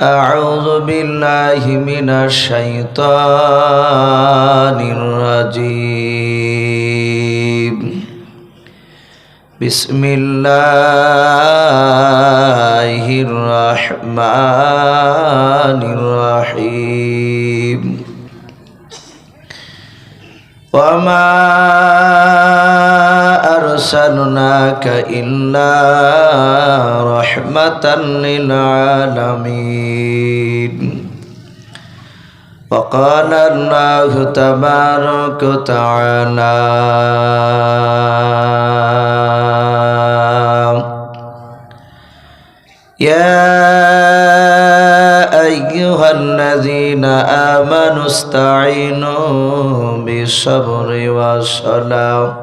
أعوذ بالله من الشيطان الرجيم بسم الله الرحمن الرحيم وما أرسلناك إلا رحمة للعالمين وقال الله تبارك وتعالى يا أيها الذين آمنوا استعينوا بالصبر والصلاة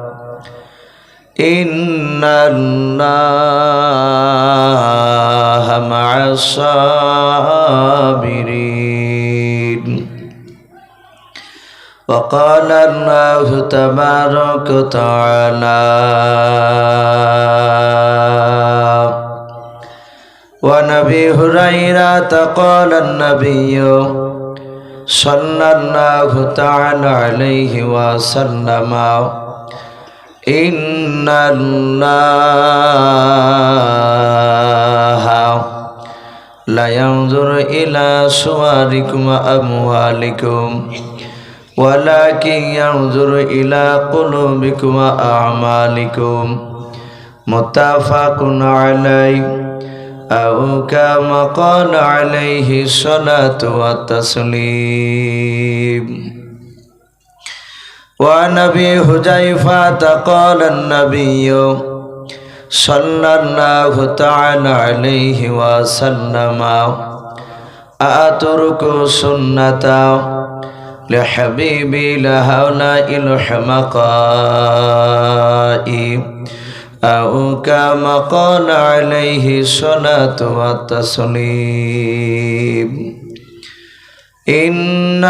إن الله مع الصابرين وقال الله تبارك وتعالى وعن أبي هريرة قال النبي صلى الله تعالى عليه وسلم إن الله لا ينظر إلى صوركم وأموالكم ولكن ينظر إلى قلوبكم وأعمالكم متفق عليه أو كما قال عليه الصلاة والتسليم وعن أبي حذيفة قال النبي صلى الله تعالى عليه وسلم أترك سنة لحبيبي لهؤلاء الحمقاء أو كما قال عليه الصلاة والتسليم إن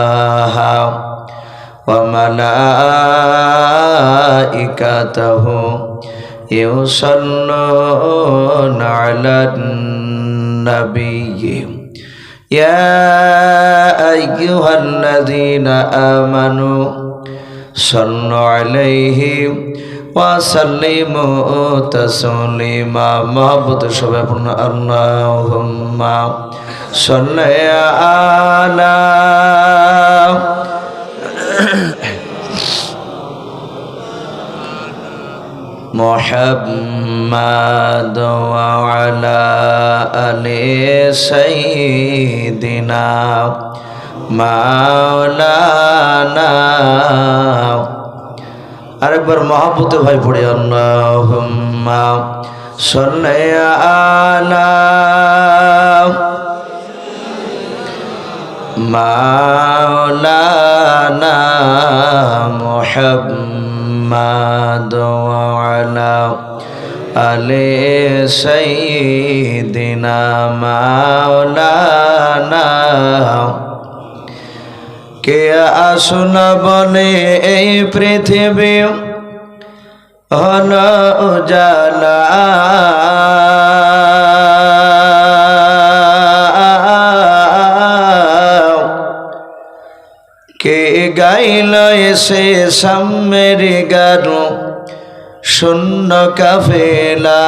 الله وملائكته يصلون على النبي يا أيها الذين آمنوا صلوا عليه وسلموا تسليما محبت شبابنا اللهم صل على محمد وعلى آل سيدنا مولانا আরেকবার মহব্বতে ভাই পড়ে আল্লাহুম্মা সাল্লি আলা মাওলানা মুহাম্মাদ ওয়া আলা আলি সাইয়্যিদিনা মাওলানা কে আসুন বলে এই পৃথিবী হলো উজালা কে গাইল এসে সাম্যের গান শূন্য কাফেলা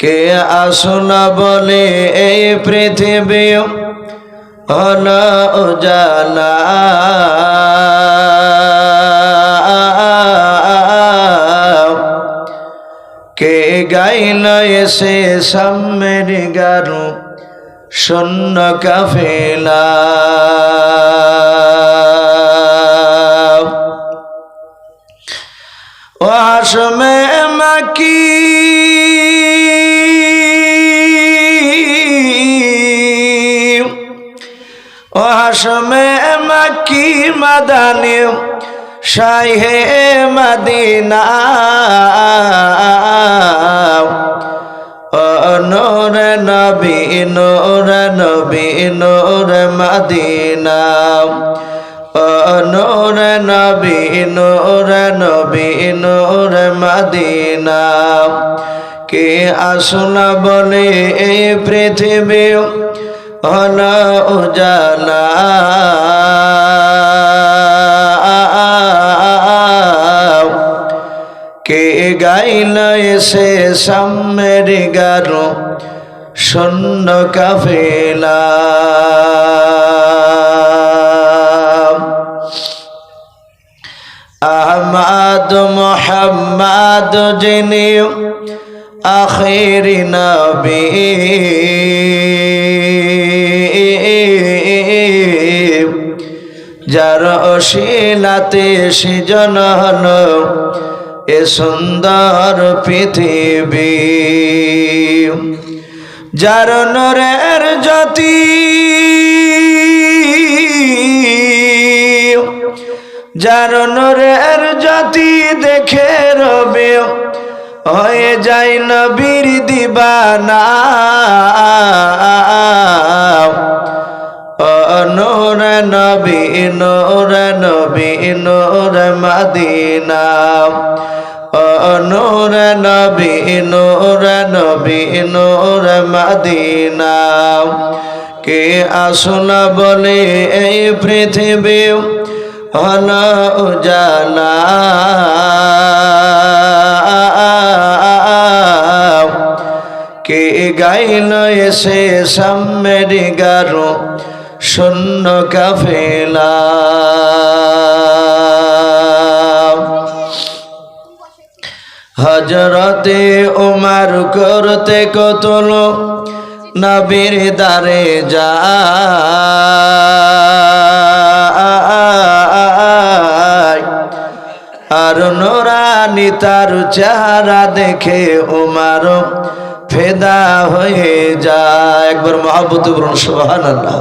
কে আসুন বলে এই পৃথিবী হলো উজালা কে গাইল এসে সাম্যের গান শূন্য কাফেলা ও হাশমে মাকি ও হাশমে মাকি মাদানি শাহে মদিনা নূর নবী নূর নবী নূর মদিনা নূরে নবী নূরে নবী নূরে মদিনা কে আসনা বলে এই পৃথিবী হলো উজালা কে গাইল এসে সামের গারো শূন্য কাফেলা আহমদ মুহাম্মদ যিনি আখিরি নবী যার অশিলাতে সৃজন হলো এ সুন্দর পৃথিবী যার নূরের জ্যোতি যার নূরের জ্যোতি দেখে রবে হয়ে যায় নবীর দিবানা নূরে নবী নূরে নবী নূরে মদিনা নূরে নবী নূরে নবী নূরে মদিনা কে আসনা বলে এই পৃথিবী হলো উজালা কে গাইল এসে সামের গারো শূন্য কাফেলা হযরতে ওমর করতে কতল নবীর দারে যায় আর নূরানি তার চেহারা দেখে ওমর ফেদা হয়ে যায় একবার মহব্বত বলুন সুবহানাল্লাহ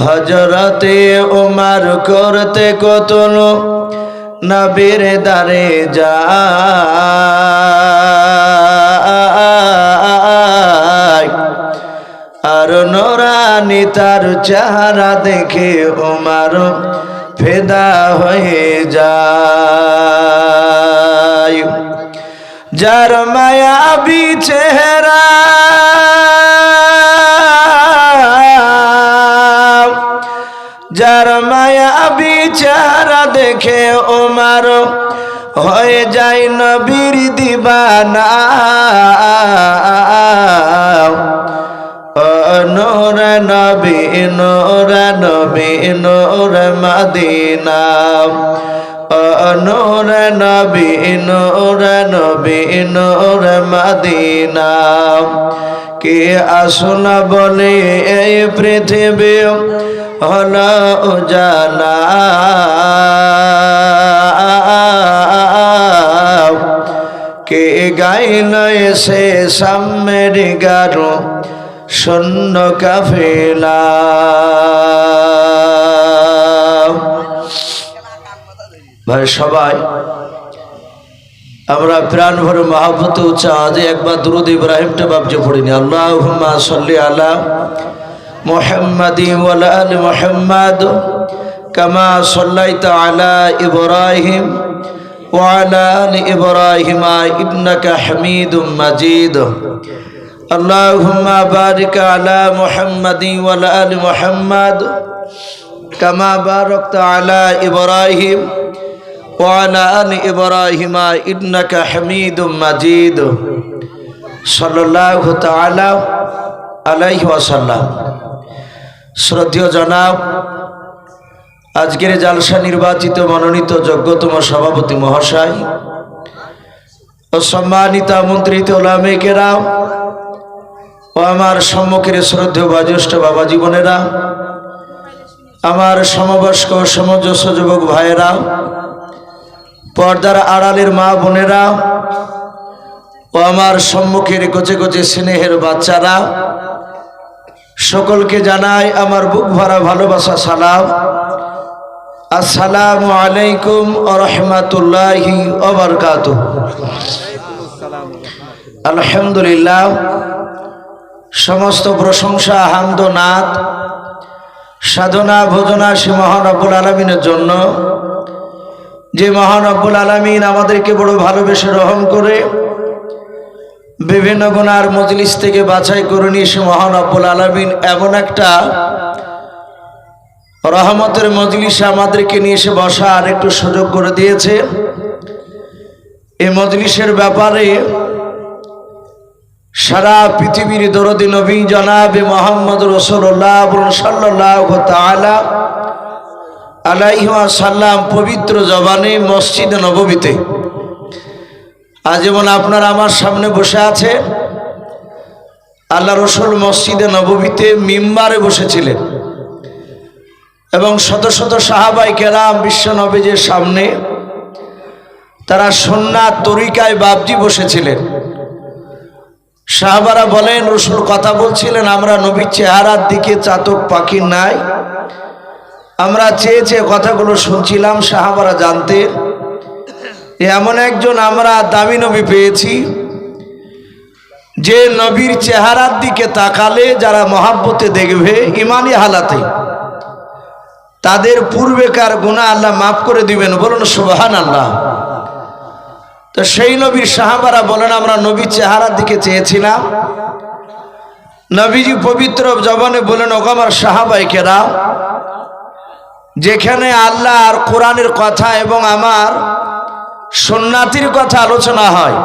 হযরতে ওমর করতে কতল নবীর দারে যায় আর নূরানি তার চেহারা দেখে ওমর ফেদা হয়ে যায় যার মায়াবী চেহারা যার মায়াবী চেহারা দেখে ওমর হয়ে যায় নবীর দিবানা নূরে নবী নূরে নবী নূরে মদিনা নূরে নবী নূরে নবী নূরে মদিনা কে আসনা বলে এই পৃথিবী হলো উজালা কে গাইল এসে সামের গারো শূন্য কাফেলা ভাই সবাই আমরা প্রাণ ভরে মহব্বতে উচ্চা আজে একবার দুরূদ ইব্রাহিমটা বাবজে পড়িনি আল্লাহুম্মা সাল্লি আলা মুহাম্মাদি ওয়া আলা আলি মুহাম্মাদ কামা সাল্লাইতা আলা ইব্রাহিম ওয়া আলা আলি ইব্রাহিম ইন্নাকা হামিদুম মাজিদ আল্লাহুম্মা বারিক আলা মুহাম্মাদি ওয়া আলা আলি মুহাম্মাদ কামা বারাকতা আলা ইব্রাহিম ওয়া আলা আলি ইব্রাহিম ইন্নাকা হামিদুম মাজিদ সাল্লাল্লাহু তাআলা আলাইহি ওয়াসাল্লাম। শ্রদ্ধেয় জনাব, আজকের জালসা নির্বাচিত মনোনীত যোগ্যতম সভাপতি মহাশয় ও সম্মানিত আমন্ত্রিত ওলামে কেরাম ও আমার সম্মুখের শ্রদ্ধেয় বাজ্যেষ্ঠ বাবা জীবনেরা, আমার সমবয়স্ক সমঞ্জস্য যুবক ভাইয়েরা, পর্দার আড়ালের মা বোনেরা ও আমার সম্মুখের কোচে কোচে স্নেহের বাচ্চারা, সকলকে জানাই আমার বুক ভরা ভালোবাসা সালাম। আসসালামু আলাইকুম ওয়া রাহমাতুল্লাহি ওয়া বারাকাতুহু। আলহামদুলিল্লাহ, সমস্ত প্রশংসা হামদ ও নাত সাধনা ভোজনা সে মহান রব্বুল আলামিনের জন্য, যে মহান রব্বুল আলামিন আমাদেরকে বড় ভালোবেসে রহম করে বিভিন্ন গুনার মজলিস থেকে বাছাই করে নিয়ে সে মহান রব্বুল আলামিন এমন একটা রহমতের মজলিসে আমাদেরকে নিয়ে এসে বসার একটু সুযোগ করে দিয়েছে। এই মজলিসের ব্যাপারে সারা পৃথিবীর দরদি নবী জনাবে মুহাম্মদ রাসূলুল্লাহ সাল্লাল্লাহু তাআলা আলাইহি ওয়াসাল্লাম পবিত্র জবানে মসজিদ নববীতে আজ যেমন আপনারা আমার সামনে বসে আছে, আল্লাহ রসুল মসজিদে নববীতে মিম্বারে বসেছিলেন এবং শত শত সাহাবায়ে কেরাম বিশ্ব নবীজির সামনে তারা সুন্নাত তরিকায় বাবজি বসেছিলেন। সাহাবারা বলেন, রসুল কথা বলছিলেন, আমরা নবীর চেহারার দিকে চাতক পাখির নাই, আমরা চেয়ে চেয়ে কথাগুলো শুনছিলাম। সাহাবারা জানতেন এমন একজন আমরা দামি নবী পেয়েছি, যে নবীর চেহারার দিকে তাকালে যারা মহাব্বতে দেখবে ইমানি হালাতে তাদের পূর্বেকার গুনাহ আল্লাহ মাফ করে দিবেন। বলুন সুবহানাল্লাহ। তো সেই নবীর সাহাবারা বলেন, আমরা নবীর চেহারার দিকে চেয়েছিলাম। নবীজি পবিত্র জবানে বলেন, ওগো আমার সাহাবায়ে কেরাম, যেখানে আল্লাহ আর কোরআনের কথা এবং আমার সুন্নাতের কথা আলোচনা হয়,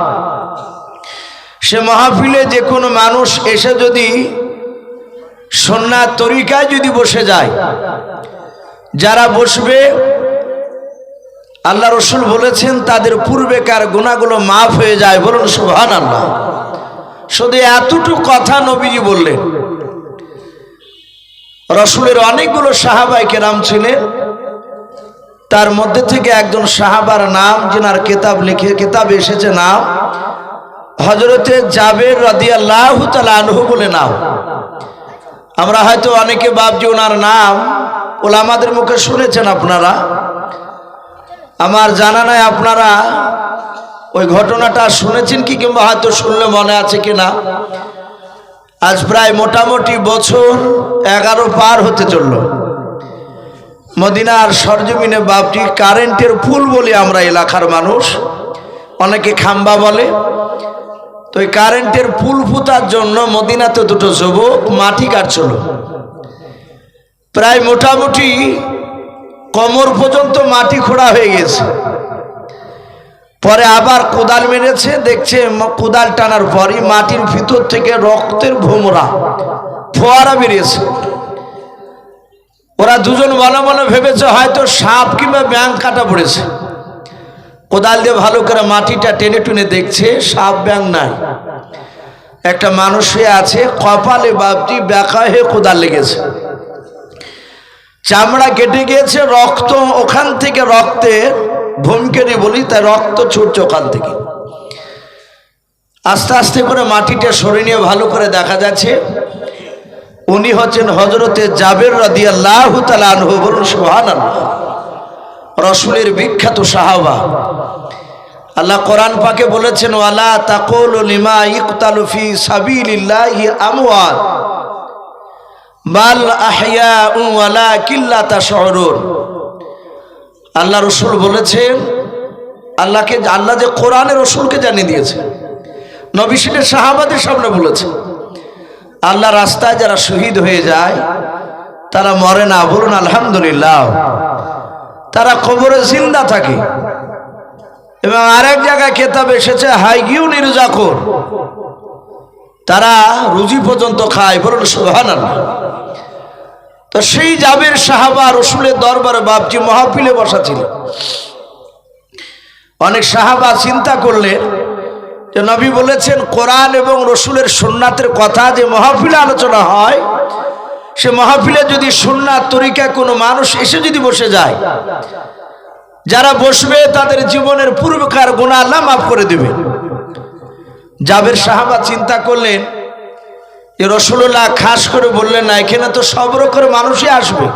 সে মাহফিলে যে কোনো মানুষ এসে যদি সুন্নাত তরিকায় যদি বসে যায়, যারা বসবে আল্লাহ রসুল বলেছেন তাদের পূর্বেকার গুনাহগুলো মাফ হয়ে যায়। বলুন সুবহানাল্লাহ। শুধু এতটুকু কথা নবীজি বললেন। রসুলের অনেকগুলো সাহাবায়ে কেরাম ছিলেন, তার মধ্যে থেকে একজন সাহাবার নাম, যিনার কিতাবে এসেছে নাম হযরতে জাবের রাদিয়াল্লাহু তাআলা আনহু বলে নাম। আমরা হয়তো অনেকে বাবজি ওনার নাম ওলামাদের মুখে শুনেছেন আপনারা, আমার জানা নাই আপনারা ওই ঘটনাটা শুনেছেন কি, কিংবা হয়তো শুনলে মনে আছে কিনা। আজ প্রায় মোটামুটি বছর 11 পার হতে চলল। মদিনার সরজমিনে বাপটি কারেন্টের ফুল বলি আমরা এলাকার মানুষ, অনেকে খাম্বা বলে। তো এই কারেন্টের ফুল ফুতার জন্য মদিনাতে দুটো যুবক মাটি কাটছিল, প্রায় মোটামুটি কোমর পর্যন্ত মাটি খোঁড়া হয়ে গেছে। পরে আবার কোদাল মেরেছে, দেখছে কোদাল টানার পরই মাটির ভিতর থেকে রক্তের ভোমরা ফোয়ারা বেরিয়েছে। ওরা দুজন মনে মনে ভেবেছে হয়তো সাপ কিংবা ব্যাঙ কাটা পড়েছে। কোদাল দিয়ে ভালো করে মাটিটা টেনে টুনে দেখছে, সাপ ব্যাঙ নাই, একটা মানুষ আছে, কপালে বাপটি ব্যাকা হয়ে কোদাল লেগেছে, চামড়া কেটে গিয়েছে, রক্ত ওখান থেকে রক্তের ভূমিকেটে বলি, তাই রক্ত ছুটছে ওখান থেকে। আস্তে আস্তে করে মাটিটা সরে নিয়ে ভালো করে দেখা যাচ্ছে উনি হচ্ছেন হযরতে জাবের রাদিয়াল্লাহু তাআলা আনহু। বলুন সুবহানাল্লাহ। রাসূলের বিখ্যাত সাহাবা। আল্লাহ কোরআন পাকে বলেছেন, ওয়ালা তাকুলু লিমা ইকতালু ফি সাবিলিল্লাহি আমওয়াত বাল আহইয়াউ ওয়ালাকিন লা তাশউরুন। আল্লাহ রসুল বলেছেন, আল্লাহ যে কোরআনে রসুলকে জানিয়ে দিয়েছে, নবী সেটা সাহাবাদের সামনে বলেছে, আল্লাহ রাস্তায় যারা শহীদ হয়ে যায় তারা মরে না। বলুন আলহামদুলিল্লাহ। তারা কবরে জিন্দা থাকে। এবং আরেক জায়গায় কিতাব এসেছে হাইয়ুন ইরজাকুন, তারা রুজি পর্যন্ত খায়। বলুন সুবহানাল্লাহ। তো সেই জাবের সাহাবা রসুলের দরবারে বাপজি মাহফিলে বসা ছিল। অনেক সাহাবা চিন্তা করলেন যে নবী বলেছেন কোরআন এবং রসুলের সুন্নাতের কথা যে মাহফিলে আলোচনা হয়, সে মাহফিলে যদি সুন্নাত তরিকায় কোনো মানুষ এসে যদি বসে যায়, যারা বসবে তাদের জীবনের পূর্বকার গুনাহ আল্লাহ মাফ করে দেবে। জাবের সাহাবা চিন্তা করলেন যে রাসূলুল্লাহ খাস করে বললেন না, এখানে তো সব রকমের মানুষই আসবে।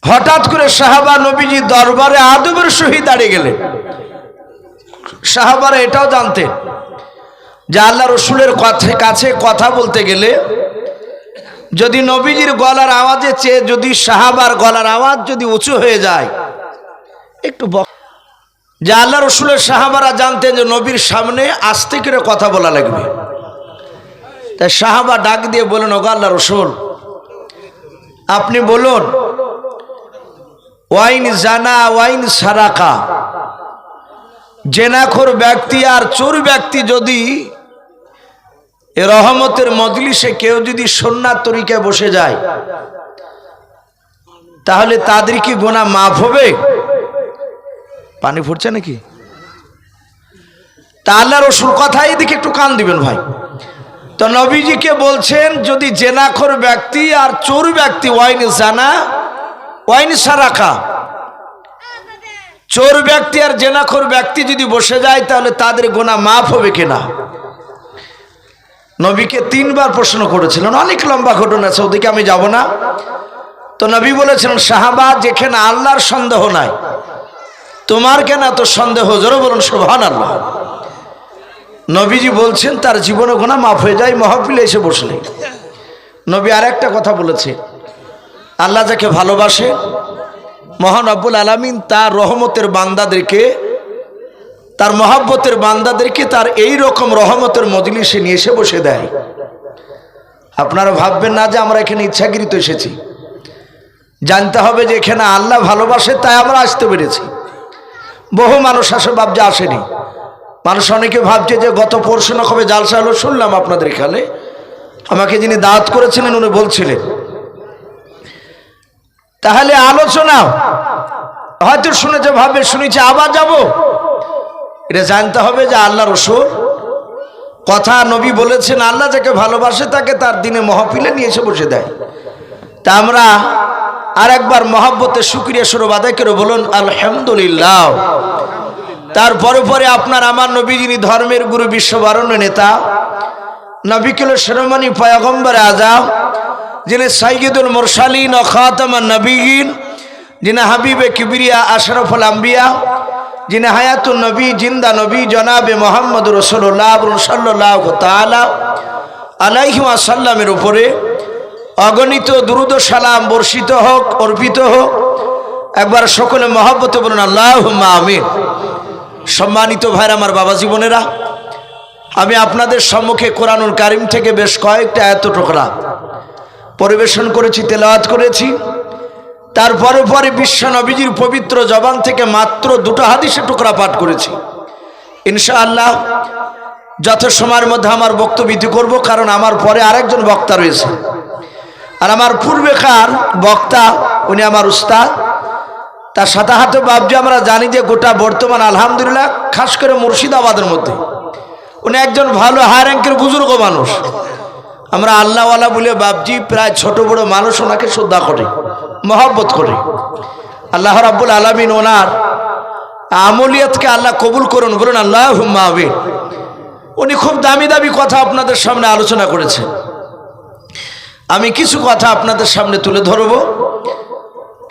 হঠাৎ করে সাহাবা নবীজি দরবারে আদবের সহিত দাঁড়িয়ে গেলেন। সাহাবারা এটাও জানতেন যে আল্লাহ রসুলের কাছে কথা বলতে গেলে যদি নবীজির গলার আওয়াজে চেয়ে যদি সাহাবার গলার আওয়াজ যদি উঁচু হয়ে যায়, একটু যে আল্লাহ রসুলের সাহাবারা জানতেন যে নবীর সামনে আস্তে করে কথা বলা লাগবে, তাই সাহাবা ডাক দিয়ে বলেন, ওগো আল্লাহ রসুল, আপনি বলুন, ওয়াইন জানা ওয়াইন সারাকা, জেনাখোর ব্যক্তি আর চোর ব্যক্তি যদি এ রহমতের মজলিসে কেউ যদি সুন্নাত তরিকায় বসে যায়, তাহলে তাদের কি গুনাহ মাফ হবে? পানি ফুটছে নাকি? তা আল্লাহ রসুল কথা, এদিকে একটু কান দিবেন ভাই। তো নবীজিকে বলছেন, যদি জেনাখোর ব্যক্তি আর চোর ব্যক্তি, ওয়াইন জানা ওয়াইন সারাকা, চোর ব্যক্তি আর জেনাখোর ব্যক্তি যদি বসে যায়, তাহলে তাদের গুনাহ মাফ হবে কিনা? নবীকে 3 বার প্রশ্ন করেছিলেন। অনেক লম্বা ঘটনা আছে, ওদিকে আমি যাব না। তো নবী বলেছিলেন, সাহাবা, যেখানে আল্লাহর সন্দেহ নাই, তোমার কেন এত সন্দেহ? জোরে বলুন সুবহানাল্লাহ। নবীজি বলছেন তার জীবনে গুনাহ মাফ হয়ে যায় মাহফিলে এসে বসলে। নবী আর একটা কথা বলেছে, আল্লাহ যাকে ভালোবাসে, মহান রব্বুল আলামিন তার রহমতের বান্দাদেরকে, তার মহব্বতের বান্দাদেরকে তার এই রকম রহমতের মজলিসে নিয়ে এসে বসে দেয়। আপনারা ভাববেন না যে আমরা এখানে ইচ্ছাকৃত এসেছি। জানতে হবে যে এখানে আল্লাহ ভালোবাসে, তাই আমরা আসতে পেরেছি। বহু মানুষ আসে ভাবছে আসেনি। মানুষ অনেকে ভাবছে যে গত পরশু না কবে জালসা হলো, শুনলাম আপনাদের এখানে। আমাকে যিনি দাওয়াত করেছিলেন উনি বলছিলেন, তাহলে আলোচনা হয়তো শুনেছে, ভাবে শুনেছে, আবার যাব। এটা জানতে হবে যে আল্লাহ রসুল কথা, নবী বলেছেন, আল্লাহ যাকে ভালোবাসে তাকে তার দিনে মাহফিলে নিয়ে এসে বসে দেয়। তা আমরা আর একবার মহব্বতের শুকরিয়া স্বরূপ আদায় করে বলুন আলহামদুলিল্লাহ। তারপরে পরে আপনার আমার নবী, যিনি ধর্মের গুরু, বিশ্ববরণ্য নেতা, নবিকুল শিরোমণি পয়গম্বর আযম, যিনি সাইয়্যিদুল মুরসালিন ও খাতামুন নবিয়্যিন, যিনি হাবিবে কিবরিয়া আশরাফুল আম্বিয়া, যিনি হায়াতুন নবী, জিন্দা নবী, জনাবে মোহাম্মদ রাসূলুল্লাহ সাল্লাল্লাহু তাআলা আলাইহি ওয়াসাল্লামের উপরে অগণিত দুরূদ ও সালাম বর্ষিত হোক, অর্পিত হোক। একবার সকলে মহব্বতে বলুন আল্লাহুম্মা আমিন। সম্মানিত ভাইরা, আমার বাবা জীবনেরা, আমি আপনাদের সম্মুখে কোরআনুল কারীম থেকে বেশ কয়েকটা আয়াত টুকরা পরিবেশন করেছি, তেলাওয়াত করেছি। তারপরে পরে বিশ্ব নবীজির পবিত্র জবান থেকে মাত্র 2টা হাদিসের টুকরা পাঠ করেছি। ইনশাআল্লাহ যথাসময়ের মধ্যে আমার বক্তব্য ইতি করব, কারণ আমার পরে আরেকজন বক্তা রয়েছে। আর আমার পূর্বেকার বক্তা উনি আমার উস্তাদ। তার সাথে হাতে বাবজি আমরা জানি যে গোটা বর্তমান আলহামদুলিল্লাহ, খাস করে মুর্শিদাবাদের মধ্যে উনি একজন ভালো হাই র্যাঙ্কের বুজুর্গ মানুষ। আমরা আল্লাহওয়ালা বলে বাবজি প্রায় ছোট বড় মানুষ ওনাকে শ্রদ্ধা করে, মহব্বত করে। আল্লাহ রাব্বুল আলামিন ওনার আমলিয়াতকে আল্লাহ কবুল করুন, বলুন আল্লাহুম্মা আমিন। উনি খুব দামি দামি কথা আপনাদের সামনে আলোচনা করেছেন। আমি কিছু কথা আপনাদের সামনে তুলে ধরব।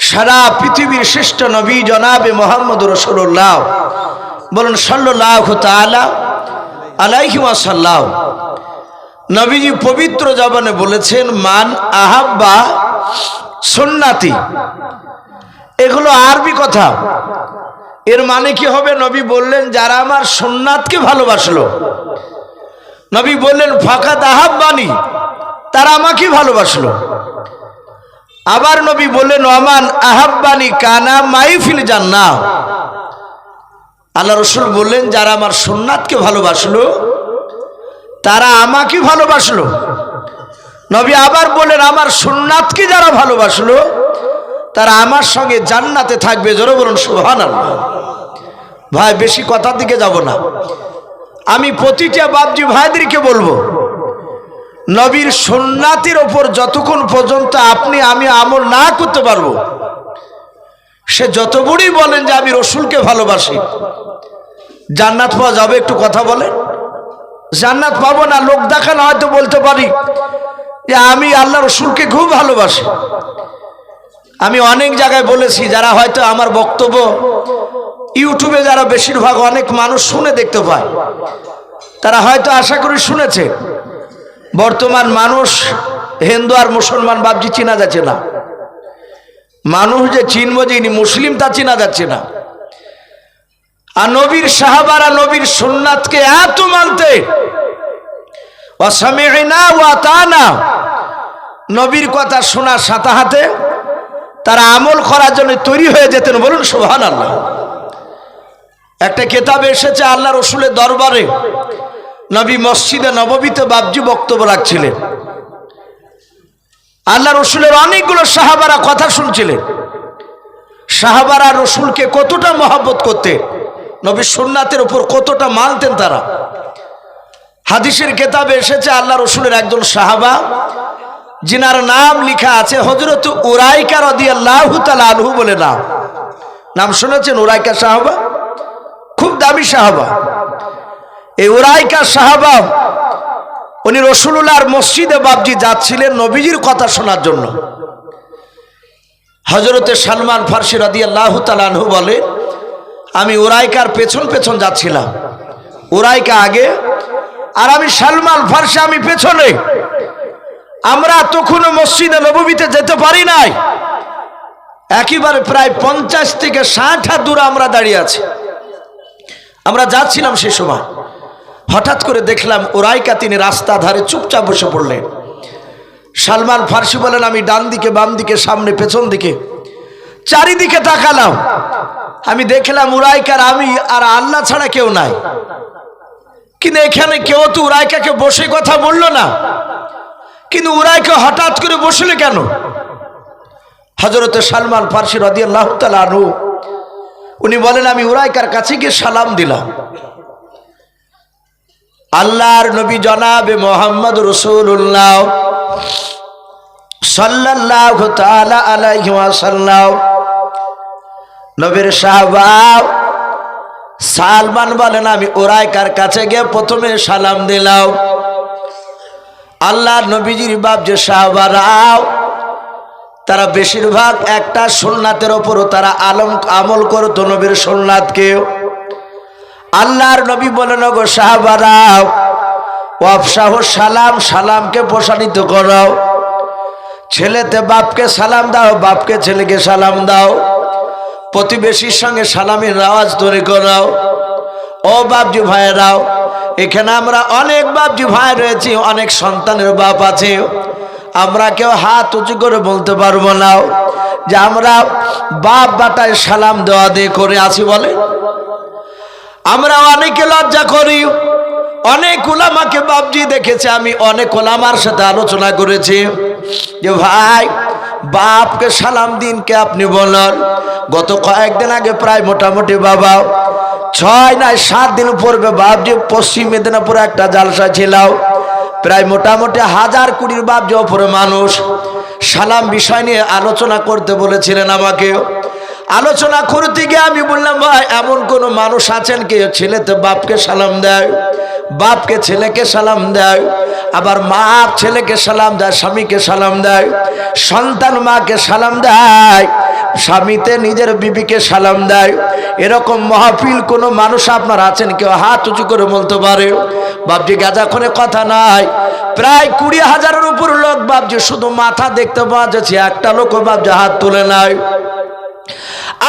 সারা পৃথিবীর শ্রেষ্ঠ নবী জনাবে মোহাম্মদ রাসূলুল্লাহ, বলুন সাল্লাল্লাহু তাআলা আলাইহি ওয়াসাল্লাম, নবীজি পবিত্র জবানে বলেছেন, মান আহাব্বা সুন্নাতি। এগুলো আরবি কথা। এর মানে কি হবে? নবী বললেন, যারা আমার সুন্নাতকে ভালোবাসলো। নবী বললেন, ফাকাদ আহাব্বানি, তারা আমাকে ভালোবাসলো। আবার নবী বললেন, ওমান আহাব্বানি কানা মাই ফিল জান্নাহ। আল্লাহ রসুল বললেন, যারা আমার সুন্নাতকে ভালোবাসলো তারা আমাকে ভালোবাসলো। নবী আবার বললেন, আমার সুন্নাতকে যারা ভালোবাসলো তারা আমার সঙ্গে জান্নাতে থাকবে। জোরে বলুন সুবহানাল্লাহ। ভাই, বেশি কথার দিকে যাব না। আমি প্রতিটা বাপজি ভাইদেরকে বলবো, নবীর সুন্নাতের ওপর যতক্ষণ পর্যন্ত আপনি আমি আমল না করতে পারবো, সে যত বড়ই বলেন যে আমি রসুলকে ভালোবাসি, জান্নাত পাওয়া যাবে? একটু কথা বলেন। জান্নাত পাবো না। লোক দেখানো হয়তো বলতে পারি যে আমি আল্লাহ রসুলকে খুব ভালোবাসি। আমি অনেক জায়গায় বলেছি, যারা হয়তো আমার বক্তব্য ইউটিউবে যারা বেশিরভাগ অনেক মানুষ শুনে দেখতে পায়, তারা হয়তো আশা করি শুনেছে। বর্তমান মানুষ হিন্দু আর মুসলমান বাপজি চিনা যাচ্ছে না। মানুষ যে চিনব যে ইনি মুসলিম তা চিনা যাচ্ছে না। আর নবীর সাহাবারা নবীর সুন্নাতকে এত মানতে, ওয়াসামি'না ওয়া আতানা, নবীর কথা শোনার সাথে সাথে তারা আমল করার জন্য তৈরি হয়ে যেতেন। বলুন সুবহানাল্লাহ। একটা কিতাবে এসেছে আল্লাহ রসুলের দরবারে নবী মসজিদে নববীতে বাপজি বক্তব্য রাখছিলেন। আল্লাহ রসুলের অনেকগুলো সাহাবারা কথা শুনছিলেন। সাহাবারা রসুলকে কতটা মহব্বত করতেন, নবীর সুন্নাতের উপর কতটা মানতেন তারা। হাদিসের কিতাবে এসেছে আল্লাহ রসুলের একজন সাহাবা, যিনার নাম লেখা আছে হযরত উরাইকা রাদিয়াল্লাহু তাআলা আনহু বলে নাম শুনেছেন? উরাইকা সাহাবা খুব দামি সাহাবা। এই উরাইকা সাহাবা উনি রাসূলুল্লাহর মসজিদে বাপজি যাচ্ছিলেন নবীজির কথা শোনার জন্য। হযরতে সালমান ফারসি রাদিয়াল্লাহু তাআলা আনহু বলে, আমি উরাইকার পেছন পেছন যাচ্ছিলাম, উরাইকা আগে আর আমি সালমান ফারসি আমি পেছনে। আমরা তখনও মসজিদে নববীতে যেতে পারি নাই, একেবারে প্রায় 50 থেকে 60 হাত দূরে আমরা দাঁড়িয়ে আছি। আমরা যাচ্ছিলাম সেই সময় হঠাৎ করে দেখলাম উরাইকা তিনি রাস্তা ধারে চুপচাপ বসে পড়লেন। সালমান ফারসি বলেন, আমি ডান দিকে বাম দিকে সামনে পেছন দিকে চারিদিকে তাকালাম, আমি দেখলাম উরাইকার আমি আর আল্লাহ ছাড়া কেউ নাই। কিন্তু এখানে কেউ তো উরাইকাকে বসে কথা বললো না, কিন্তু উরাইকা হঠাৎ করে বসলে কেন? হযরতে সালমান ফারসি রাদিয়াল্লাহু তাআলা আনহু উনি বলেন, আমি উরাইকার কাছে গিয়ে সালাম দিলাম। আল্লাহর নবী জনাবে মুহাম্মদ রাসূলুল্লাহ সাল্লাল্লাহু তাআলা আলাইহি ওয়াসাল্লাম নবীর সাহাবা সালমান বলেন, আমি উরাইকার কাছে গিয়ে প্রথমে সালাম দিলাম। আল্লাহর নবীজির বাপ যে সাহাবারা তারা বেশিরভাগ একটা সুন্নাতের উপরও তারা আমল করতো, নবীর সুন্নাতকে। আল্লাহর নবী বলেন, গো সাহাবারা ওয়াফশাহু সালাম, সালামকে প্রসারিত করো। ছেলেতে বাপকে সালাম দাও, বাপকে ছেলেকে সালাম দাও। প্রতিবেশীর সঙ্গে সালামের আওয়াজ তৈরি করাও। ও বাপজি ভাইয়েরাও, এখানে আমরা অনেক বাপজি ভাই রয়েছি, অনেক সন্তানের বাপ আছে। আমরা কেউ হাত উঁচু করে বলতে পারবো না যে আমরা বাপ বাটায় সালাম দেওয়া দিয়ে করে আছি বলে। আমরা অনেকে লজ্জা করি। অনেক উলামাকে বাপজি দেখেছে, আমি অনেক উলামার সাথে আলোচনা করেছি যে ভাই বাপকে সালাম দিন কে আপনি বলেন। গত কয়েকদিন আগে প্রায় মোটামুটি বাবা 6 না 7 দিন পূর্বে বাপজি পশ্চিম মেদিনীপুরে একটা জালসা ছিল, প্রায় মোটামুটি 1000-20 বাপজি ওপরে মানুষ সালাম বিষয় নিয়ে আলোচনা করতে বলেছিলেন আমাকে। আলোচনা করতে গিয়ে আমি বললাম, ভাই এমন কোন মানুষ আছেন কি ছেলেতে বাপকে সালাম দেয়, বাপকে ছেলেকে সালাম দেয়, আবার মা ছেলেকে সালাম দেয়, স্বামীকে সালাম দেয়, সন্তান মাকে সালাম দেয়, স্বামীতে নিজের বিবিকে সালাম দেয়। এরকম মাহফিল কোনো মানুষ আপনার আছেন কেউ হাত উঁচু করে বলতে পারে? বাপজি গাঁজাখনে কথা নাই, প্রায় 20,000-এর উপর লোক বাপজি শুধু মাথা দেখতে পাওয়া যাচ্ছে, একটা লোকও বাপজি হাত তুলে নাই।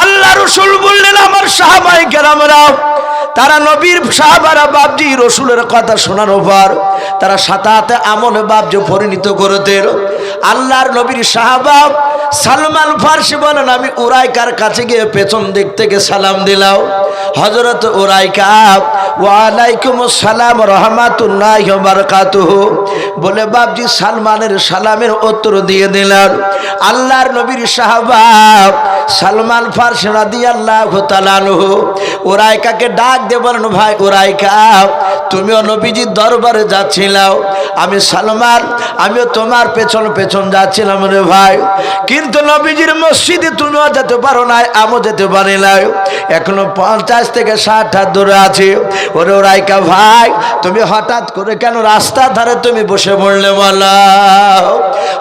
আল্লাহ রাসূল বললেন, আমার সাহাবায়ে কেরামরা তারা নবীর সাহাবারা বাপজি রাসূলের কথা শোনার পর তারা সাথে আমলে বাপজি পরিণত করতেন। আল্লাহর নবীর সাহাবা সালমান ফারসি বলেন, আমি উরাইকার কাছে গিয়ে পেছন দিক থেকে সালাম দিলাম। হযরত উরাইকা ওয়া আলাইকুমুস সালাম রাহমাতুল্লাহি ওয়া বারাকাতুহু বলে বাপজি সালমানের সালামের উত্তর দিয়ে দিলেন। আল্লাহর নবীর সাহাবা সালমান ফারসি রাদিয়াল্লাহু তাআলা আনহু উরাইকাকে ডাক দিয়ে বলেন, ভাই উরাইকা তুমিও নবীজির দরবারে যাচ্ছিলাও, আমি সালমান আমিও তোমার পেছন পেছন পেছন যাচ্ছিলাম রে ভাই, কিন্তু নবীজির মসজিদে তুমিও যেতে পারো নাই, আমিও যেতে পারি নাই, এখনো 50 থেকে 60 হাত দূরে আছে। ওরে ওরাইকা ভাই, তুমি হঠাৎ করে কেন রাস্তার ধারে তুমি বসে পড়লে বলো?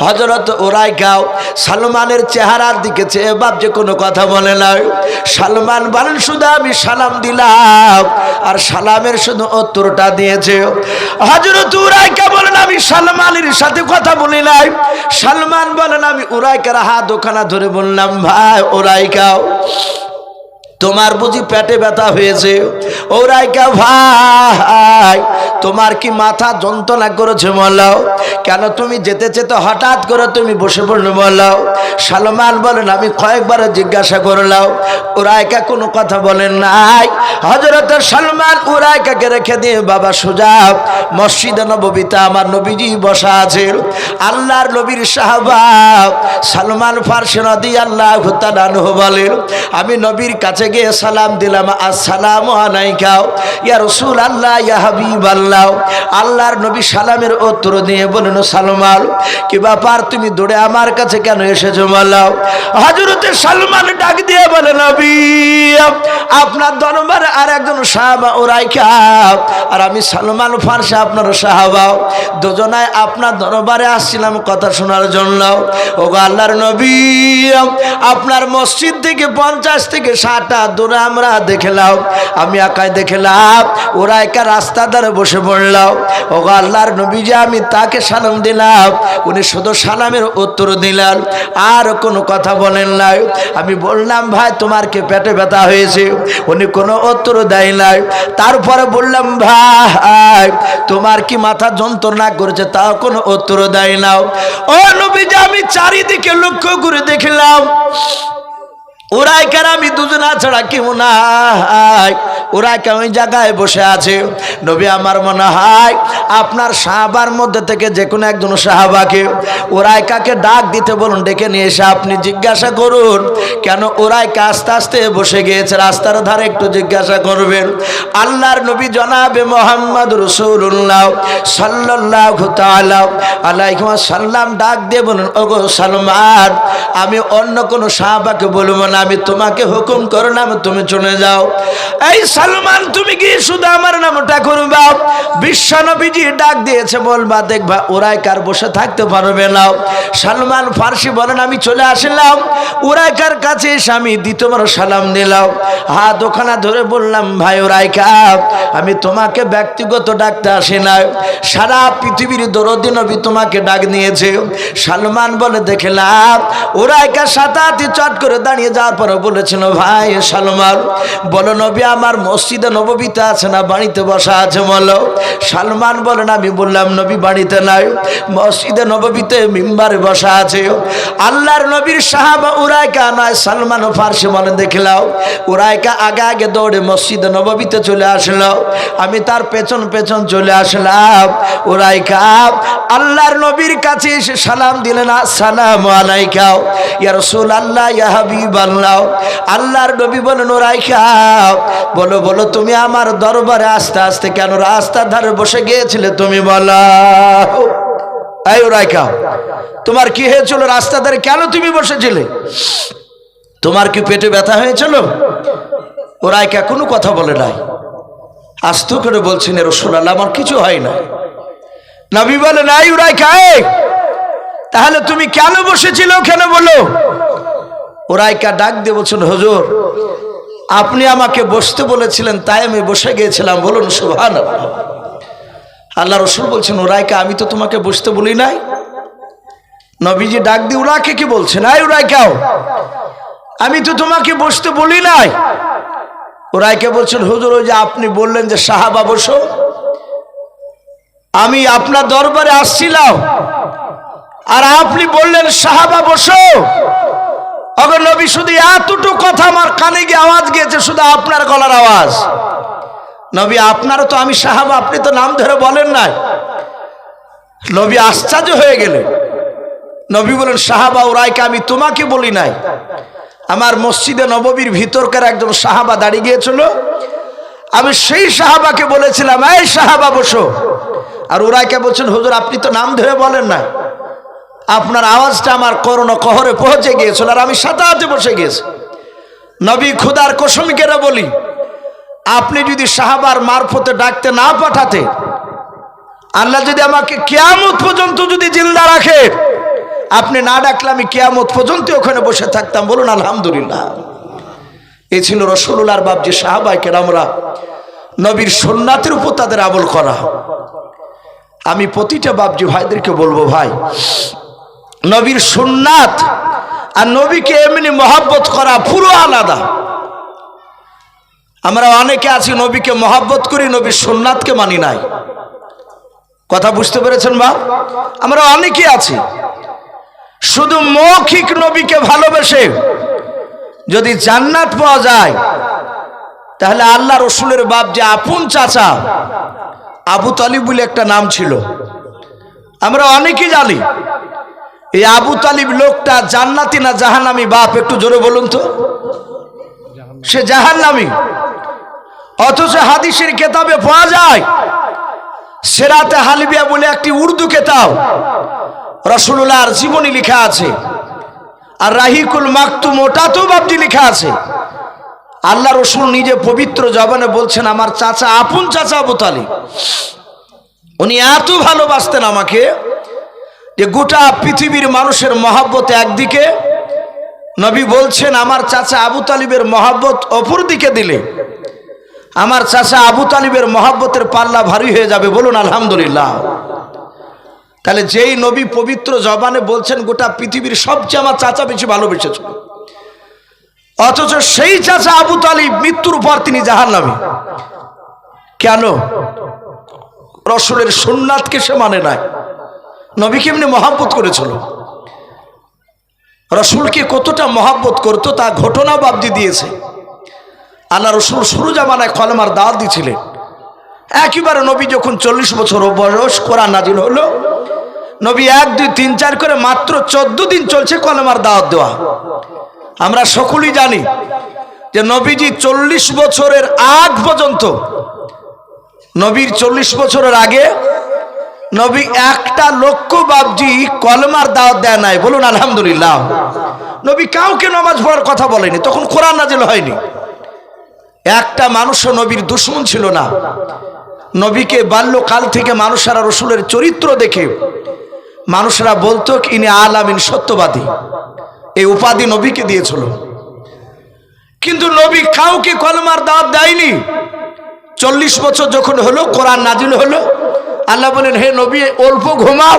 হযরত ওরাইকা সালমানের চেহারার দিকে চেয়ে ভাবছে, কোনো কথা বলে নাই। সালমান বলেন, শুধু আমি সালাম দিলাম আর সালামের শুধু উত্তরটা দিয়েছে। হযরত উরাইকা বলেন, আমি সালমানের সাথে কথা বলি নাই। সালমান বলেন, আমি উরাইকার হাত ওখানে ধরে বললাম, ভাই উরাইকা, তোমার বুঝি পেটে ব্যথা হয়েছে? ওরাইকা ভাই, তোমার কি মাথা যন্ত্রণা করেছে বলো? কেন তুমি যেতে যেতে হঠাৎ করে তুমি বসে পড়লে বলো? সালমান বলেন, আমি কয়েকবার জিজ্ঞাসা করলাম, ওরাইকা কোনো কথা বলেন নাই। হযরত সালমান ওরাইকাকে রেখে দিয়ে বাবা সোজা মসজিদে নববীতে আমার নবীজি বসা আছে। আল্লাহর নবীর সাহাবা সালমান ফারসি রাদিয়াল্লাহু তাআলা আনহু বলেন, আমি নবীর কাছে গিয়ে সালাম দিলাম, আসসালামু আলাইকা ইয়া রাসূলুল্লাহ ইয়া হাবিবাল্লাহ। আল্লাহর নবী সালামের উত্তর দিয়ে বলেন, সালমান কি ব্যাপার, তুমি দৌড়ে আমার কাছে কেন এসেছো বলো? হযরতে সালমান ডাক দিয়ে বলে, নবী আপনার দরবারে আর একজন সাহাবা ওরাইকা আর আমি সালমান ফারসি আপনার সাহাবা, দুজনায় আপনার দরবারে আসছিলাম কথা শোনার জন্য। ওগো আল্লাহর নবী, আপনার মসজিদ থেকে 50 থেকে 60 দূরে আমরা দেখলাম, আমি একাই দেখলাম ওরাইকা রাস্তা ধারে বসে পড়লাম। ওগো আল্লাহর নবী, যে আমি তাকে সালাম দিলাম, উনি শুধু সালামের উত্তর দিলেন, আর কোনো কথা বলেন নাই। আমি বললাম, ভাই তোমার কি পেটে ব্যথা হয়েছে? উনি কোনো উত্তর দেয় নাই। তারপরে বললাম, ভাই তোমার কি মাথা যন্ত্রণা করেছে? তাও কোনো উত্তর দেয় না। ও নবী, যে আমি চারিদিকে লক্ষ্য করে দেখলাম ওরাইকার আমি দুজনা ছাড়া কেউ নাই, ওরাইকা ওই জায়গায় বসে আছে। নবী আমার মনে হয় আপনার সাহাবার মধ্যে থেকে যে কোনো একজন সাহাবাকে ওরাইকাকে ডাক দিতে বলুন, ডেকে নিয়ে এসে আপনি জিজ্ঞাসা করুন কেন ওরাইকা আস্তে আস্তে বসে গিয়েছে, রাস্তার ধারে একটু জিজ্ঞাসা করবেন। আল্লাহর নবী জনাবে মুহাম্মদ রাসূলুল্লাহ সাল্লাল্লাহু তাআলা আলাইহি ওয়াসাল্লাম ডাক দিয়ে বলুন, ওগো সালমান, আমি অন্য কোনো সাহাবাকে বলবো না, আমি তোমাকে হুকুম করলাম তুমি চলে যাও। এই সালমান, তুমি কি শুধু আমার নামটা করবা? বিশ্ব নবীজি ডাক দিয়েছে, বলবা দেখবা ওরাইকার বসে থাকতে পারবে না। সালমান ফারসি বলেন, আমি চলে আসলাম ওরাইকার কাছে এসে আমি দ্বিতীয়বার সালাম দিলাম, হাত ওখানে ধরে বললাম, ভাই ওরাইকা, আমি তোমাকে ব্যক্তিগত ডাকতে আসি না, সারা পৃথিবীর দরদি নবী তোমাকে ডাক নিয়েছে। সালমান বলে, দেখলাম ওরাইকা সাথে চট করে দাঁড়িয়ে যাওয়ার পরে বলেছিল, ভাই সালমান বলো, নবী আমার মসজিদে নববীতে আছে না বাড়িতে বসা আছে বলো? সালমান বলেন, আমি বললাম নবী বাড়িতে নাই, মসজিদে নববীতে মিম্বারে বসা আছে। আল্লাহর নবীর সাহাবা উরাইকা নয়, সালমান ফারসি বলেন, দেখলাম উরাইকা আগে আগে দৌড়ে মসজিদে নববীতে চলে আসলো, আমি তার পেছন পেছন চলে আসলাম। উরাইকা আল্লাহর নবীর কাছে এসে সালাম দিলেন, আসসালামু আলাইকা ইয়া রাসূলুল্লাহ ইয়া হাবিবাল্লাহ। আল্লাহর নবী বলেন, ওরাইকা বলো বলো, তুমি আমার দরবারে আস্তে আস্তে কেন রাস্তার ধারে বসে গিয়েছিলে তুমি বলো? এই ওরাইকা, তোমার কি হয়েছিল? রাস্তার ধারে কেন তুমি বসেছিলে? তোমার কি পেটে ব্যথা হয়েছিল? ওরাইকা কোনো কথা বলে নাই, আস্তে করে বলছেন, রাসূলুল্লাহ আমার কিছু হয় না। নবী বলেন, এই ওরাইকা, তাহলে তুমি কেন বসেছিল কেন বলো? ওরাইকা ডাক দিয়ে বলছেন, হুজুর আপনি আমাকে বসতে বলেছিলেন তাই আমি বসে গিয়েছিলাম। বলুন সুবহানাল্লাহ। আল্লাহ রাসূল বলছেন, ওরাইকা আমি তো তোমাকে বসতে বলি নাই। নবীজি ডাক দিয়ে ওরাকে কি বলছেন, এই ওরাইকাও, আমি তো তোমাকে বসতে বলি নাই। ওরাইকা বলছেন, হুজুর ওই যে আপনি বললেন যে সাহাবা বসো, আমি আপনার দরবারে আসছিলাম আর আপনি বললেন সাহাবা বসো। অগর নবী, শুধু এতটুকু কথা আমার কানে গিয়ে আওয়াজ গিয়েছে, শুধু আপনার গলার আওয়াজ। নবী, আপনারও তো আমি সাহাবা, আপনি তো নাম ধরে বলেন নাই। নবী আশ্চর্য হয়ে গেলেন। নবী বলেন, সাহাবা ওরাইকা আমি তোমাকে বলি নাই, আমার মসজিদে নববীর ভিতরকার একজন সাহাবা দাঁড়িয়ে গিয়েছিল, আমি সেই সাহাবাকে বলেছিলাম এই সাহাবা বসো। আর ওরাইকা বলছেন, হুজুর আপনি তো নাম ধরে বলেন না। আপনার আওয়াজটা আমার করোনা কহরে পৌঁছে গিয়েছিল, আর আমি সাথে বসে গিয়েছি। নবী খুদার কসমিকেরা বলি, আপনি যদি সাহাবার মারফতে ডাকতে না পাঠাতে, আল্লাহ যদি আমাকে কিয়ামত পর্যন্ত যদি জিন্দা রাখে, আপনি না ডাকলে আমি কিয়ামত পর্যন্ত ওখানে বসে থাকতাম। বলুন আলহামদুলিল্লাহ। এই ছিল রাসূলুল্লাহর বাপ যে সাহাবায়ে কেরামরা নবীর সুন্নাতের উপর তাদের আমল করা। আমি প্রতিটা বাপজি ভাইদেরকে বলবো, ভাই নবীর সুন্নাত আর নবীকে এমনি মহব্বত করা পুরো আলাদা। আমরা অনেকে আছি নবীকে মহব্বত করি, নবীর সুন্নাতকে মানি নাই। কথা বুঝতে পেরেছেন বাপ? আমরা অনেকে আছি শুধু মৌখিক নবীকে ভালোবেসে যদি জান্নাত পাওয়া যায়, তাহলে আল্লাহ রসুলের বাপ যে আপন চাচা আবু তালিব বলে একটা নাম ছিল, আমরা অনেকেই জানি। এই আবু তালিব লোকটা জান্নাতি না জাহান্নামী বাপ? একটু জোরে বলুন তো। সে জাহান্নামী। অথচ হাদিসের কেতাবে পাওয়া যায়, সেরাতে হালিবিয়া বলে একটি উর্দু কেতাব, রাসূলুল্লাহর জীবনী লেখা আছে, আর রাহিকুল মাকতুম ওটাতেও বাপজি লেখা আছে। আল্লাহ রসুল নিজে পবিত্র জবানে বলছেন, আমার চাচা, আপন চাচা আবু তালিব, উনি এত ভালোবাসতেন আমাকে যে গোটা পৃথিবীর মানুষের মহব্বত একদিকে, নবী বলছেন আমার চাচা আবু তালিবের মহব্বত অপর দিকে দিলে আমার চাচা আবু তালিবের মহব্বতের পাল্লা ভারী হয়ে যাবে। বলুন আলহামদুলিল্লাহ। তাহলে যেই নবী পবিত্র জবানে বলছেন গোটা পৃথিবীর সবচেয়ে আমার চাচা বেশি ভালোবেসেছিল, অথচ সেই চাচা আবু তালিব মৃত্যুর পর তিনি জাহান্নামী। কেন? রসুলের সুন্নাতকে সে মানে নাই। নবীকে এমনি মহব্বত করেছিল। রসুলকে কতটা মহব্বত করতো তা ঘটনা বাবজি দিয়েছে। আল্লাহ রসুল শুরু জামানায় কলেমার দাওয়াত দিয়েছিলেন। একেবারে নবী যখন 40 বছর বয়স, কোরআন নাজিল হলো, নবী 1, 2, 3, 4 করে মাত্র 14 দিন চলছে কলেমার দাওয়াত দেওয়া। আমরা সকলেই জানি যে নবীজি 40 বছরের আগ পর্যন্ত, নবীর 40 বছরের আগে নবী একটা লক্ষ বাবজি কলেমার দাওয়াত দেয় নাই। বলুন আলহামদুলিল্লাহ। নবী কাউকে নামাজ পড়ার কথা বলেনি, তখন কোরআন নাজিল হয়নি। একটা মানুষও নবীর দুশমন ছিল না। নবীকে বাল্যকাল থেকে মানুষেরা রসুলের চরিত্র দেখে মানুষরা বলতো ইনি আলামিন, সত্যবাদী, এই উপাধি নবীকে দিয়েছিল। কিন্তু নবী কাউকে কলেমার দাওয়াত দেয়নি। 40 বছর যখন হলো, কোরআন নাজিল হলো, আল্লাহ বলেন হে নবী অল্প ঘুমাও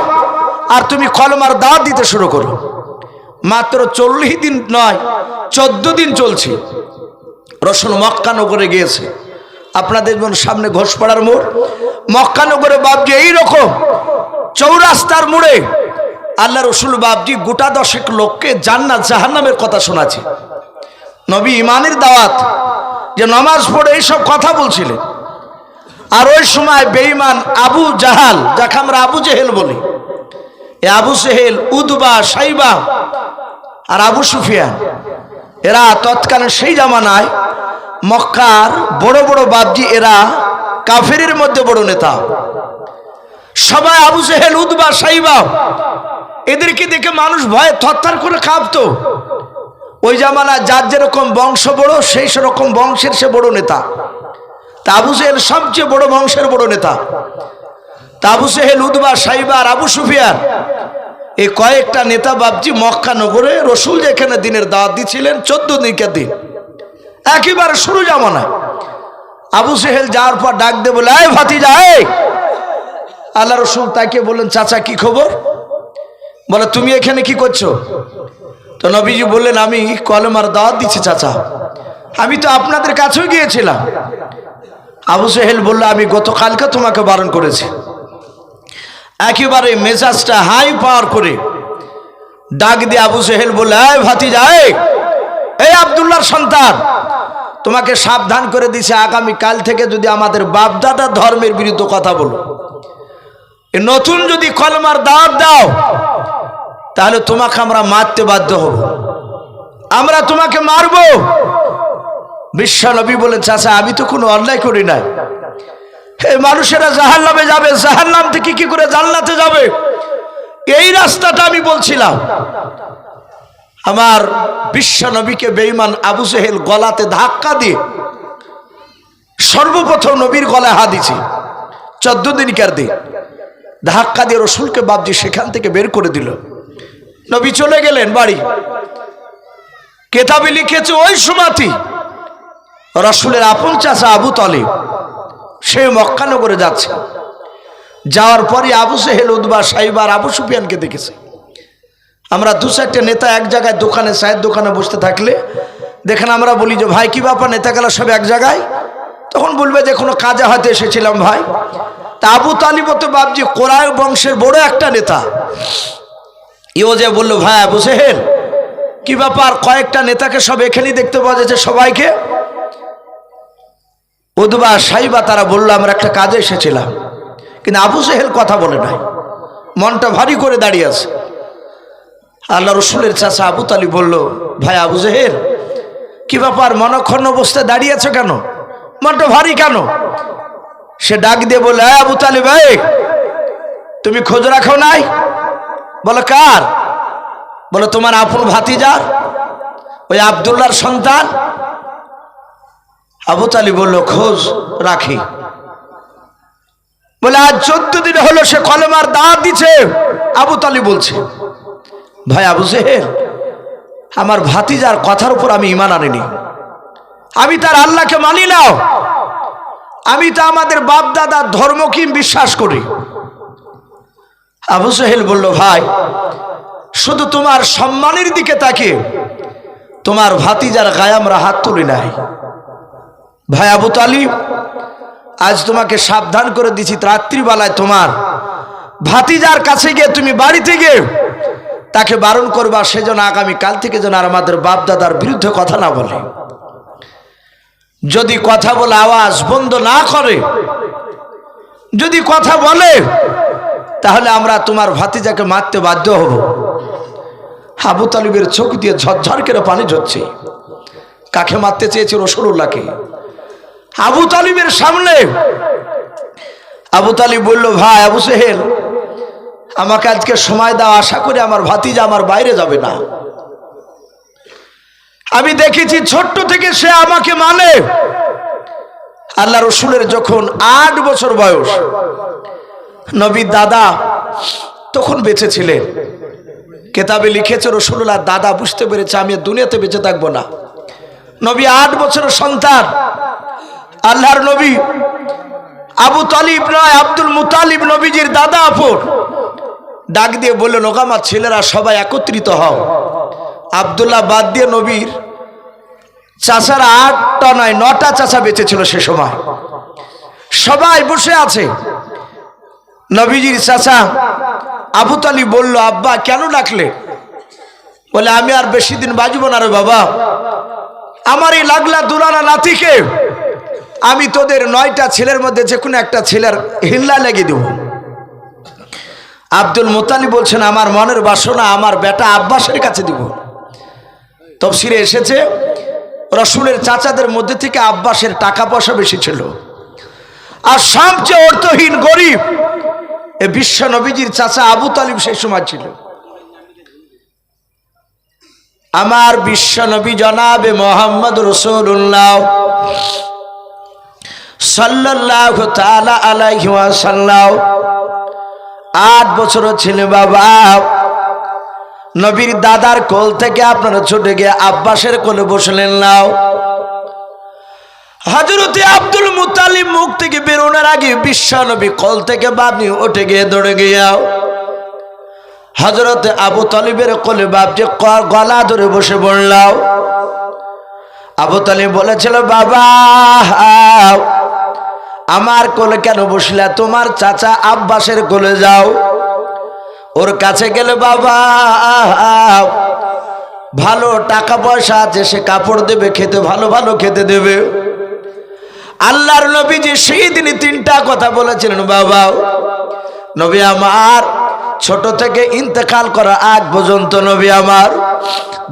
আর তুমি কলেমার দাওয়াত দিতে শুরু করো। মাত্র 40 দিন নয়, 14 দিন চলছে। রসুল মক্কা নগরে গিয়েছে। আপনাদের সামনে ঘোষপাড়ার মোড়, মক্কা নগরে বাবজি এইরকম চৌরাস্তার মোড়ে আল্লাহ রসুল বাবজি গোটা 10 লোককে জান্নাত জাহান্নামের কথা শোনাচ্ছে। নবী ইমানের দাওয়াত, যে নামাজ পড়ে এইসব কথা বলছিলেন। আর ওই সময় বেঈমান আবু জাহাল, যাকে আমরা আবু জেহেল বলি, এ আবু জেহেল, উতবা, সাইবা আর আবু সুফিয়ান, এরা তৎকালীন সেই জামানায় মক্কার বড় বড় বাবজি, এরা কাফেরের মধ্যে বড় নেতা। সবাই আবু জেহেল, উতবা, সাইবা, এদেরকে দেখে মানুষ ভয়ে থরথর করে কাঁপতো। ওই জামানায় যার যেরকম বংশ বড়, সেই সেরকম বংশের সে বড় নেতা। তা আবু জেহেল সবচেয়ে বড় বংশের বড় নেতা। তা আবু জেহেল, উতবা, সাইবা আর আবু সুফিয়ান, এই কয়েকটা নেতা বাবজি মক্কা নগরে রসুল যেখানে দিনের দাওয়াত দিচ্ছিলেন, 14 দিনের দিন, একেবারে শুরু জামানায়। আবু জেহেল যাওয়ার পর ডাক দে বলে, এই ভাতিজা, এই। আল্লাহ রসুল তাকে বললেন, চাচা কি খবর? বলে তুমি এখানে কি করছো? তো নবীজি বললেন, আমি কলেমার দাওয়াত দিচ্ছি চাচা, আমি তো আপনাদের কাছেও গিয়েছিলাম। আবু জেহেল বলল, আমি গতকালকে তোমাকে বারণ করেছি। একেবারে মেজাজটা হাই পাওয়ার করে ডাক দিয়ে আবু জেহেল বলল, এই ভাতিজা, এই আব্দুল্লাহর সন্তান, তোমাকে সাবধান করে দিছে, আগামী কাল থেকে যদি আমাদের বাপদাদা ধর্মের বিরুদ্ধে কথা বলো, নতুন যদি কলেমার দাওয়াত দাও, তাহলে তোমাকে আমরা মারতে বাধ্য হব, আমরা তোমাকে মারব। বিশ্ব নবী বলেন, চাচা আমি তো কোনো অন্যায় করি নাই। এই মানুষেরা জাহান্নামে যাবে, জাহান্নাম থেকে কি করে জান্নাতে যাবে? এই রাস্তাটা আমি বলছিলাম। আমার বিশ্ব নবীকে বেঈমান আবু জেহেল গলাতে ধাক্কা দিয়ে সর্বপ্রথম নবীর গলায় হাত দিয়েছে 14 দিনকার দিন। ধাক্কা দিয়ে রসুলকে বাপজি সেখান থেকে বের করে দিল। নবী চলে গেলেন বাড়ি। কেতাবে লিখেছে ওই সময়তে রসুলের আপন চাচা আবু তালিব সে মক্কা নগরে যাচ্ছে। যাওয়ার পরে আবু জেহেল, উতবা, সাইবা আর আবু সুফিয়ানকে দেখেছে। আমরা 2-4টে নেতা এক জায়গায় দোকানে, চায়ের দোকানে বসতে থাকলে দেখেন আমরা বলি যে ভাই কি ব্যাপার, নেতা গেল সব এক জায়গায়, তখন বলবে যে কোনো কাজে হয়তো এসেছিলাম ভাই। তা আবু তালিব তো বাপজি কোরাই বংশের বড় একটা নেতা। ইও যে বললো ভাই আবু জেহেল কি ব্যাপার, কয়েকটা নেতাকে সব এখানেই দেখতে পাওয়া যাচ্ছে সবাইকে। উতবা, সাইবা তারা বললো আমরা একটা কাজে এসেছিলাম। কিন্তু আবু জেহেল কথা বলে নাই, মনটা ভারী করে দাঁড়িয়ে আছে। আল্লাহ রসুলের চাচা আবু তালিব বলল ভাই আবু জেহেল কি ব্যাপার, মনক্ষণ অবস্থায় দাঁড়িয়ে আছো কেন, মনটা ভারী কেন? সে ডাক দিয়ে বলল আবু তালিব ভাই তুমি খোঁজ রাখো নাই? বলো কার? বলো তোমার আপন ভাতিজার, ওই আব্দুল্লাহর সন্তান। আবু তালিব বলল খোঁজ রাখি। বলে আজ 14 দিন হলো সে কলেমার দাওয়াত দিচ্ছে। আবু তালিব বলছে ভাই আবু জেহেল আমার ভাতিজার কথার উপর আমি ঈমান আনিনি, আমি তার আল্লাহকে মানি না, আমি তো আমাদের বাপ দাদার ধর্মকে বিশ্বাস করি। আবু জেহেল বলল ভাই শুধু তোমার সম্মানের দিকে তাকিয়ে তোমার ভাতিজার গায়ে আমরা হাত তুলি নাই। ভাই আবু তালিব আজ তোমাকে সাবধান করে দিছি, রাত্রিবেলায় তোমার ভাতিজার কাছে গিয়ে তুমি বাড়িতে গিয়ে তাকে বারণ করবা সেজন্য আগামী কাল থেকে যেন আর আমাদের বাপ দাদার বিরুদ্ধে কথা না বলে। যদি কথা বলে আওয়াজ বন্ধ না করে, যদি কথা বলে তাহলে আমরা তোমার ভাতিজাকে মারতে বাধ্য হব। আবু তালিবের চোখ দিয়ে ঝরঝর করে পানি ঝরছে। কাকে মারতে চেয়েছে? রাসূলুল্লাহকে। আবু তালিবের সামনে আবু তালিব বলল ভাই আবু জেহেল আমাকে আজকে সময় দাও, আশা করি আমার ভাতিজা আমার বাইরে যাবে না। আমি দেখেছি ছোট্ট থেকে সে আমাকে মানে। আল্লাহ রসুলের যখন 8 বছর বয়স, নবীর দাদা তখন বেঁচে ছিলেন। কেতাবে লিখেছে রাসূলুল্লাহ দাদা বুঝতে পেরেছে আমি দুনিয়াতে বেঁচে থাকবো না। নবী 8 বছরের সন্তান, আল্লাহর নবী আবু তালিব নয় আব্দুল মুতালিব নবীজির দাদা আপন, ডাক দিয়ে বললেন ওগো আমার ছেলেরা সবাই একত্রিত হও। আব্দুল্লাহ বাদ দিয়ে নবীর চাচারা 8টা নয় 9টা চাচা বেঁচে ছিল সে সময়, সবাই বসে আছে। নবীজির চাচা আবু তালিব বলল আব্বা কেন ডাকলে? বলে আমি আর বেশি দিন বাঁচব না রে বাবা, আমার এই লাগলা দুরানা নাতিকে আমি তোদের 9টা ছেলের মধ্যে যে কোনো একটা ছেলের হিল্লা লেগে দেব। আব্দুল মুতালিব বলছেন আমার মনের বাসনা আমার বেটা আব্বাসের কাছে দিব। তাফসীরে এসেছে রাসূলের চাচাদের মধ্যে থেকে আব্বাসের টাকা পয়সা বেশি ছিল, আর সবচেয়ে অর্থহীন গরিব এ বিশ্ব নবীজির চাচা আবু তালিব সেই সময় ছিল। আমার বিশ্ব নবী জনাবে মুহাম্মদ রাসূলুল্লাহ সাল্লাল্লাহু তাআলা আলাইহি ওয়াসাল্লাম 8 বছর ছিল বাবা। নবীর দাদার কোল থেকে আপনারা ছুটে গিয়ে আব্বাসের কোলে বসলেন। নাও হযরতে আব্দুল মুতালিব মুখ থেকে বেরোনোর আগে বিশ্ব নবী কোল থেকে বাপনি উঠে গিয়ে দৌড়ে গিয়াও হযরতে আবু তালিবের কোলে বাপ যে গলা ধরে বসে পড়লাও। আবু তালিব বলেছিল বাবা আমার কোলে কেন বসলা? তোমার চাচা আব্বাসের কোলে যাও, ওর কাছে গেলে বাবা ভালো টাকা পয়সা আছে, সে কাপড় দেবে, খেতে ভালো ভালো খেতে দেবে। আল্লাহর নবীজি সেই দিনই 3টা কথা বলেছিলেন বাবা। নবী আমার ছোট থেকে ইন্তেকাল করা আগ পর্যন্ত নবী আমার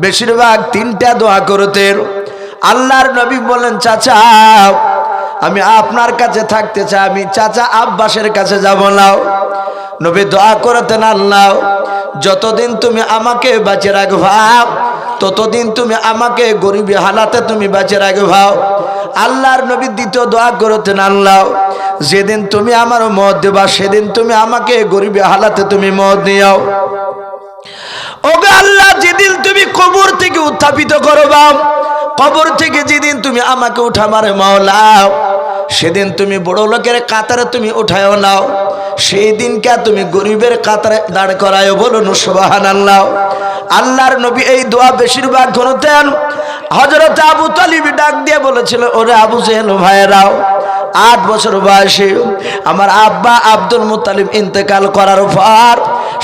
বেশিরভাগ 3টা দোয়া করতেন। আল্লাহর নবী বলেন চাচা আমি আপনার কাছে থাকতে চাই, আমি চাচা আব্বাসের কাছে যাব না। নবী দোয়া করতেন, আল্লাহ যতদিন তুমি আমাকে বাঁচিয়ে রাখবা ততদিন তুমি আমাকে গরিবী হালাতে তুমি বাঁচিয়ে রাখবা। আল্লাহর নবী দ্বিতীয় দোয়া করতেন, আল্লাহ যেদিন তুমি আমার মত দেবা সেদিন তুমি আমাকে গরিবী হালাতে তুমি মত দিও। ওগো আল্লাহ, যেদিন তুমি কবর থেকে উত্থাপিত করবা, কবর থেকে যেদিন তুমি আমাকে উঠাবার মাওলা, সেদিন তুমি বড় লোকের কাতারে তুমি উঠায়ও নাও, সেই দিনকে তুমি গরিবের কাতারে দাঁড় করায়ও। বলুন সুবহানাল্লাহ। আল্লাহর নবী এই দোয়া বেশিরভাগ করতেন। হযরত আবু তালিব ডাক দিয়ে বলেছিল, ওরে আবু জেহেল ভাইরাও, 8 বছর বয়সে আমার আব্বা আব্দুল মুত্তালিব ইন্তেকাল করার পর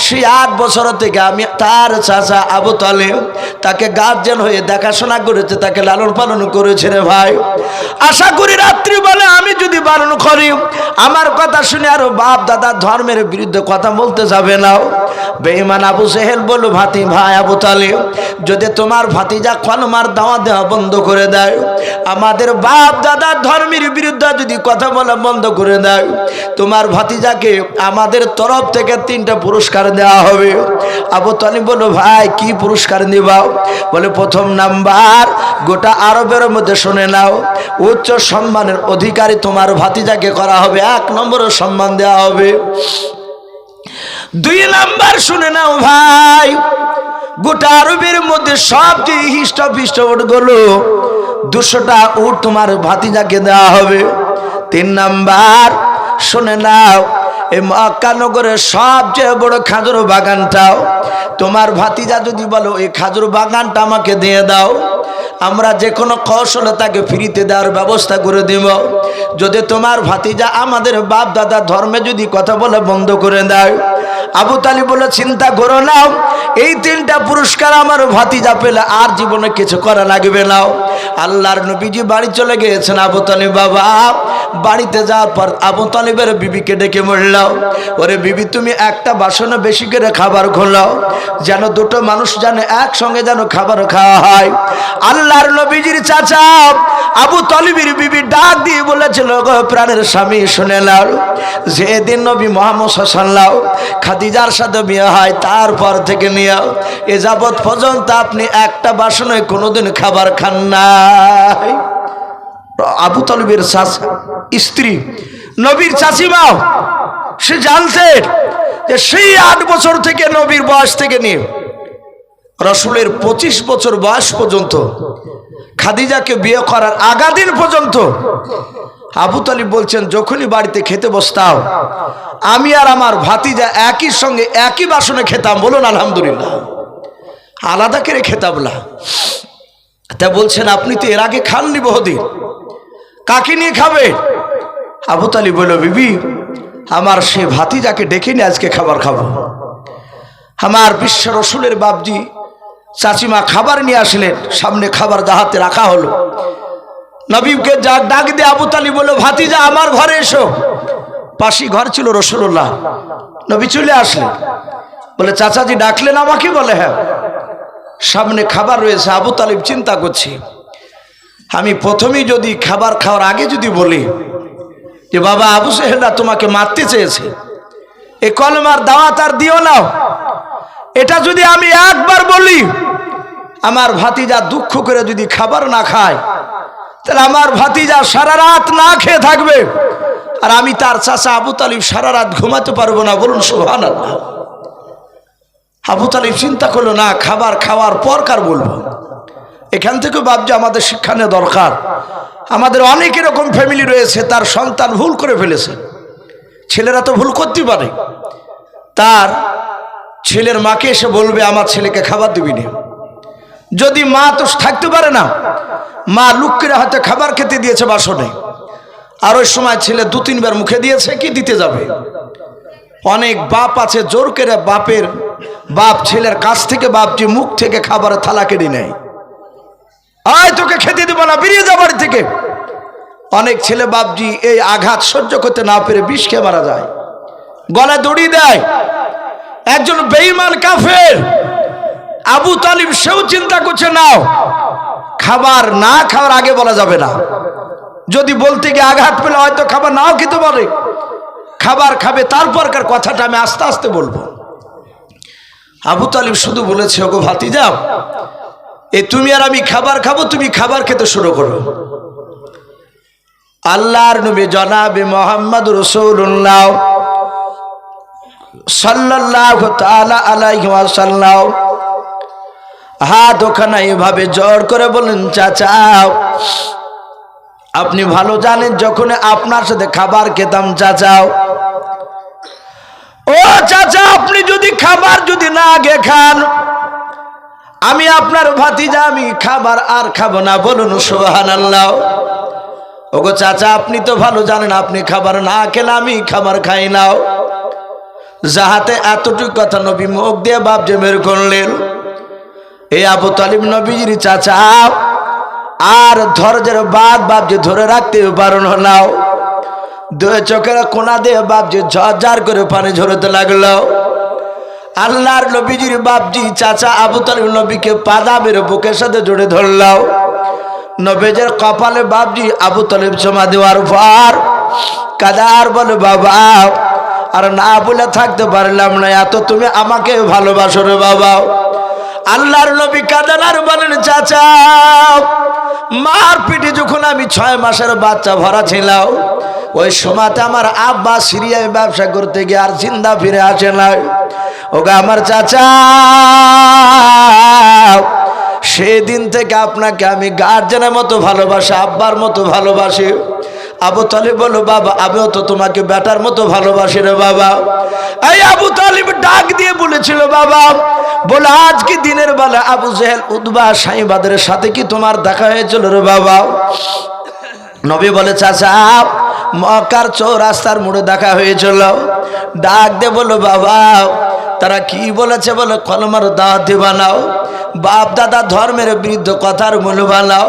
সেই 8 বছর থেকে আমি তার চাচা আবু তালিব তাকে গার্জিয়ান হয়ে দেখাশোনা করেছে, তাকে লালন পালন করেছে রে ভাই। আশা করি রাত্রি বলে আমি যদি বারণ করি আমার কথা শুনে আরো বাপ দাদা ধর্মের বিরুদ্ধে কথা বলতে যাবে না। বেঈমান আবু জেহেল বলল, ভাই আবু তালিব, যদি তোমার ভাতিজা কলমার দাওয়া দেওয়া বন্ধ করে দেয়, আমাদের বাপ দাদা ধর্মের বিরুদ্ধে যদি কথা বলা বন্ধ করে দেয়, তোমার ভাতিজাকে আমাদের তরফ থেকে 3টা পুরস্কার দেওয়া হবে। আবু তালিব বলল, ভাই কি পুরস্কার দিবা? বলে, প্রথম নাম্বার, গোটা আরবের মধ্যে শুনে নাও, উচ্চ সম্মানের অধিকারী তোমার ভাতিজাকে করা হবে, 1 নম্বরের সম্মান দেওয়া হবে। 2 নাম্বার শুনে নাও ভাই, গোটা আরবের মধ্যে সবচেয়ে হিষ্ট উটগুলো 200টা উট তোমার ভাতিজাকে দেওয়া হবে। 3 নাম্বার শুনে নাও, এই মক্কা নগরের সবচেয়ে বড় খাজুর বাগানটাও তোমার ভাতিজা যদি বলো এই খাজুর বাগানটা আমাকে দিয়ে দাও, আমরা যে কোনো কৌশলে তাকে ফ্রিতে দেওয়ার ব্যবস্থা করে দেব। যদি তোমার ভাতিজা আমাদের বাপ দাদা ধর্মে যদি কথা বলে বন্ধ করে দেয়, আবু তালিব বলে, চিন্তা করো না, এই 3টা পুরস্কার আমার ভাতিজা পেলে আর জীবনে কিছু করা লাগবে না। আল্লাহর নবীজি বাড়ি চলে গিয়েছেন। আবু তালিব বাবা বাড়িতে যাওয়ার পর আবু তালিবের বিবিকে ডেকে বললাম, ওরে বিবি, তুমি একটা বাসনে বেশি করে খাবার খোলাও, যেন 2টো মানুষ যেন একসঙ্গে যেন খাবার খাওয়া হয়। আল্লাহর নবীজির চাচা আবু তালিবের বিবি ডাক দিয়ে বলেছিল, গো প্রাণের স্বামী, শুনে নাও, যেদিন নবী মুহাম্মদ সাল্লাল্লাহু খাদিজার সাথে বিয়ে হয় তারপর থেকে নিয়ে এ যাবৎ পর্যন্ত আপনি একটা বাসনে কোনোদিন খাবার খান নাই। আবু তালিবের স্ত্রী নবীর চাচিমা, সে জানতেন যে সেই 8 বছর থেকে নবীর বয়স থেকে নিয়ে রাসূলের 25 বছর বয়স পর্যন্ত, খাদিজাকে বিয়ে করার আগাদিন পর্যন্ত আবু তালিব বলছেন, যখনই বাড়িতে খেতে বসতাম আমি আর আমার ভাতিজা একই সঙ্গে একই বাসনে খেতাম। বলুন আলহামদুলিল্লাহ। আলাদা করে খেতাম না। তা বলছেন, আপনি তো এর আগে খাননি বহুদিন, কাকে নিয়ে খাবে? আবু তালিব বলল, বিবি, আমার সে ভাতিজাকে ডেকে নিয়ে আজকে খাবার খাবো। আমার বিশ্ব রসুলের বাপজি চাচিমা খাবার নিয়ে আসলেন, সামনে খাবার হাতে রাখা হলো। নবীকে ডাক দিয়ে আবু তালিব বলল, ভাতিজা আমার ঘরে এসো। পাশি ঘর ছিল রাসূলুল্লাহ। নবী চলে আসলেন, বলে, চাচাজি ডাকলেন আমাকে? বলে, হ্যাঁ। সামনে খাবার রয়েছে। আবু তালিব চিন্তা করছি, আমি প্রথমেই যদি খাবার খাওয়ার আগে যদি বলি যে বাবা আবু জেহেল তোমাকে মারতে চেয়েছে, এ কলমার দাওয়াত আর দিও না, এটা যদি আমি একবার বলি, আমার ভাতিজা দুঃখ করে যদি খাবার না খায়, তাহলে আমার ভাতিজা সারা রাত না খেয়ে থাকবে, আর আমি তার চাচা আবু তালিব সারা রাত ঘুমাতে পারবো না। বলুন সুবহানাল্লাহ। আবু তালিব চিন্তা করলো, না, খাবার খাওয়ার পর কার বলবো। এখান থেকে ভাবছে আমাদের শিক্ষা নেওয়া দরকার। আমাদের অনেক এরকম ফ্যামিলি রয়েছে, তার সন্তান ভুল করে ফেলেছে। ছেলেরা তো ভুল করতে পারে, তার ছেলের মাকে এসে বলবে আমার ছেলেকে খাবার দিবি না। যদি মা তো থাকতে পারে না, মা লুক করে হয়তো খাবার খেতে দিয়েছে বাসনে, আর ওই সময় ছেলে 2-3 বার মুখে দিয়েছে, কি দিতে যাবে। অনেক বাপ আছে জোর করে বাপ ছেলের কাছ থেকে বাপজি মুখ থেকে খাবারের থালা কেড়ে নেয়, আয় তোকে খেতে দেবো না, বেরিয়ে যা বাড়ি থেকে। অনেক ছেলে বাপজি এই আঘাত সহ্য করতে না পেরে বিষ খেয়ে মারা যায়, গলায় দড়ি দেয়। একজন বেঈমান কাফের আবু তালিব, সেও চিন্তা করছে, নাও খাবার না খাওয়ার আগে বলা যাবে না, যদি বলতে গিয়ে আঘাত পেলে হয়তো খাবার নাও খেতে পারে। খাবার খাবে, তারপরকার কথাটা আমি আস্তে আস্তে বলবো। আবু তালিব শুধু বলেছে, ওগো ভাতিজা, তুমি আর আমি খাবার খাবো, তুমি খাবার খেতে শুরু করো। আল্লাহর নবী জনাবে মুহাম্মদ রাসূলুল্লাহ সাল্লাল্লাহু তাআলা আলাইহি ওয়াসাল্লাম হাত ওখানে এভাবে জোর করে বলেন, চাচা আপনি ভালো জানেন যখন আপনার সাথে খাবার খেতাম চাচা, ও চাচা আপনি যদি খাবার যদি না আগে খান, আমি আপনার ভাতিজা, আমি খাবার আর খাবো না। বলুন সুবহানাল্লাহ। ওগো চাচা আপনি তো ভালো জানেন আপনি খাবার না খেলে আমি খাবার খাই নাও। যাহাতে এতটুকু কথা নবী মুখ দিয়ে বাপ যে বের করলেন। এই আবু তালিব নবীজির চাচা, আর ধৈর্যের বাদ বাপ যে ধরে রাখতে পারো নাও। দুই চোখের কোনা দিয়ে বাপ যে ঝরঝর করে পানি ঝরতে লাগলো। আল্লাহর নবীজির বাপজি চাচা আবু তালিব নবীকে পাদাবের বুকের সাথে জড়ে ধরলাও। নবীজের কপালে বাপজি আবু তালিব জমা দেওয়ার পর কাদার বলে, বাবা আর না বলে থাকতে পারলাম না, এত তুমি আমাকে ভালোবাসো রে বাবা। আল্লাহর নবী কাঁদেন আর বলেন, চাচা মার পিঠে যখন আমি 6 মাসের বাচ্চা ভরা ছিলাম, ওই সময়তে আমার আব্বা সিরিয়ায় ব্যবসা করতে গিয়ে আর জিন্দা ফিরে আসে নাই। ওগো আমার চাচা, সেদিন থেকে আপনাকে আমি গার্জেনের মতো ভালোবাসি, আব্বার মতো ভালোবাসি। আবু তালিব বলো, বাবা আমিও তো তোমাকে বেটার মতো ভালোবাসি রে বাবা। এই আবু তালিব ডাক দিয়ে বলেছিল, বাবা বলে আজকে দিনের বেলা আবু জেহেল উতবা সাইবাদের সাথে কি তোমার দেখা হয়েছিল রে বাবা? নবী বলে, চাচা মক্কার চৌরাস্তার মোড়ে দেখা হয়েছিল। ডাক দিয়ে বলো, বাবা তারা কি বলেছে? বলে কলমার দাওয়াত বানাও, বাপ দাদা ধর্মের বিরুদ্ধে কথার মূল বানাও।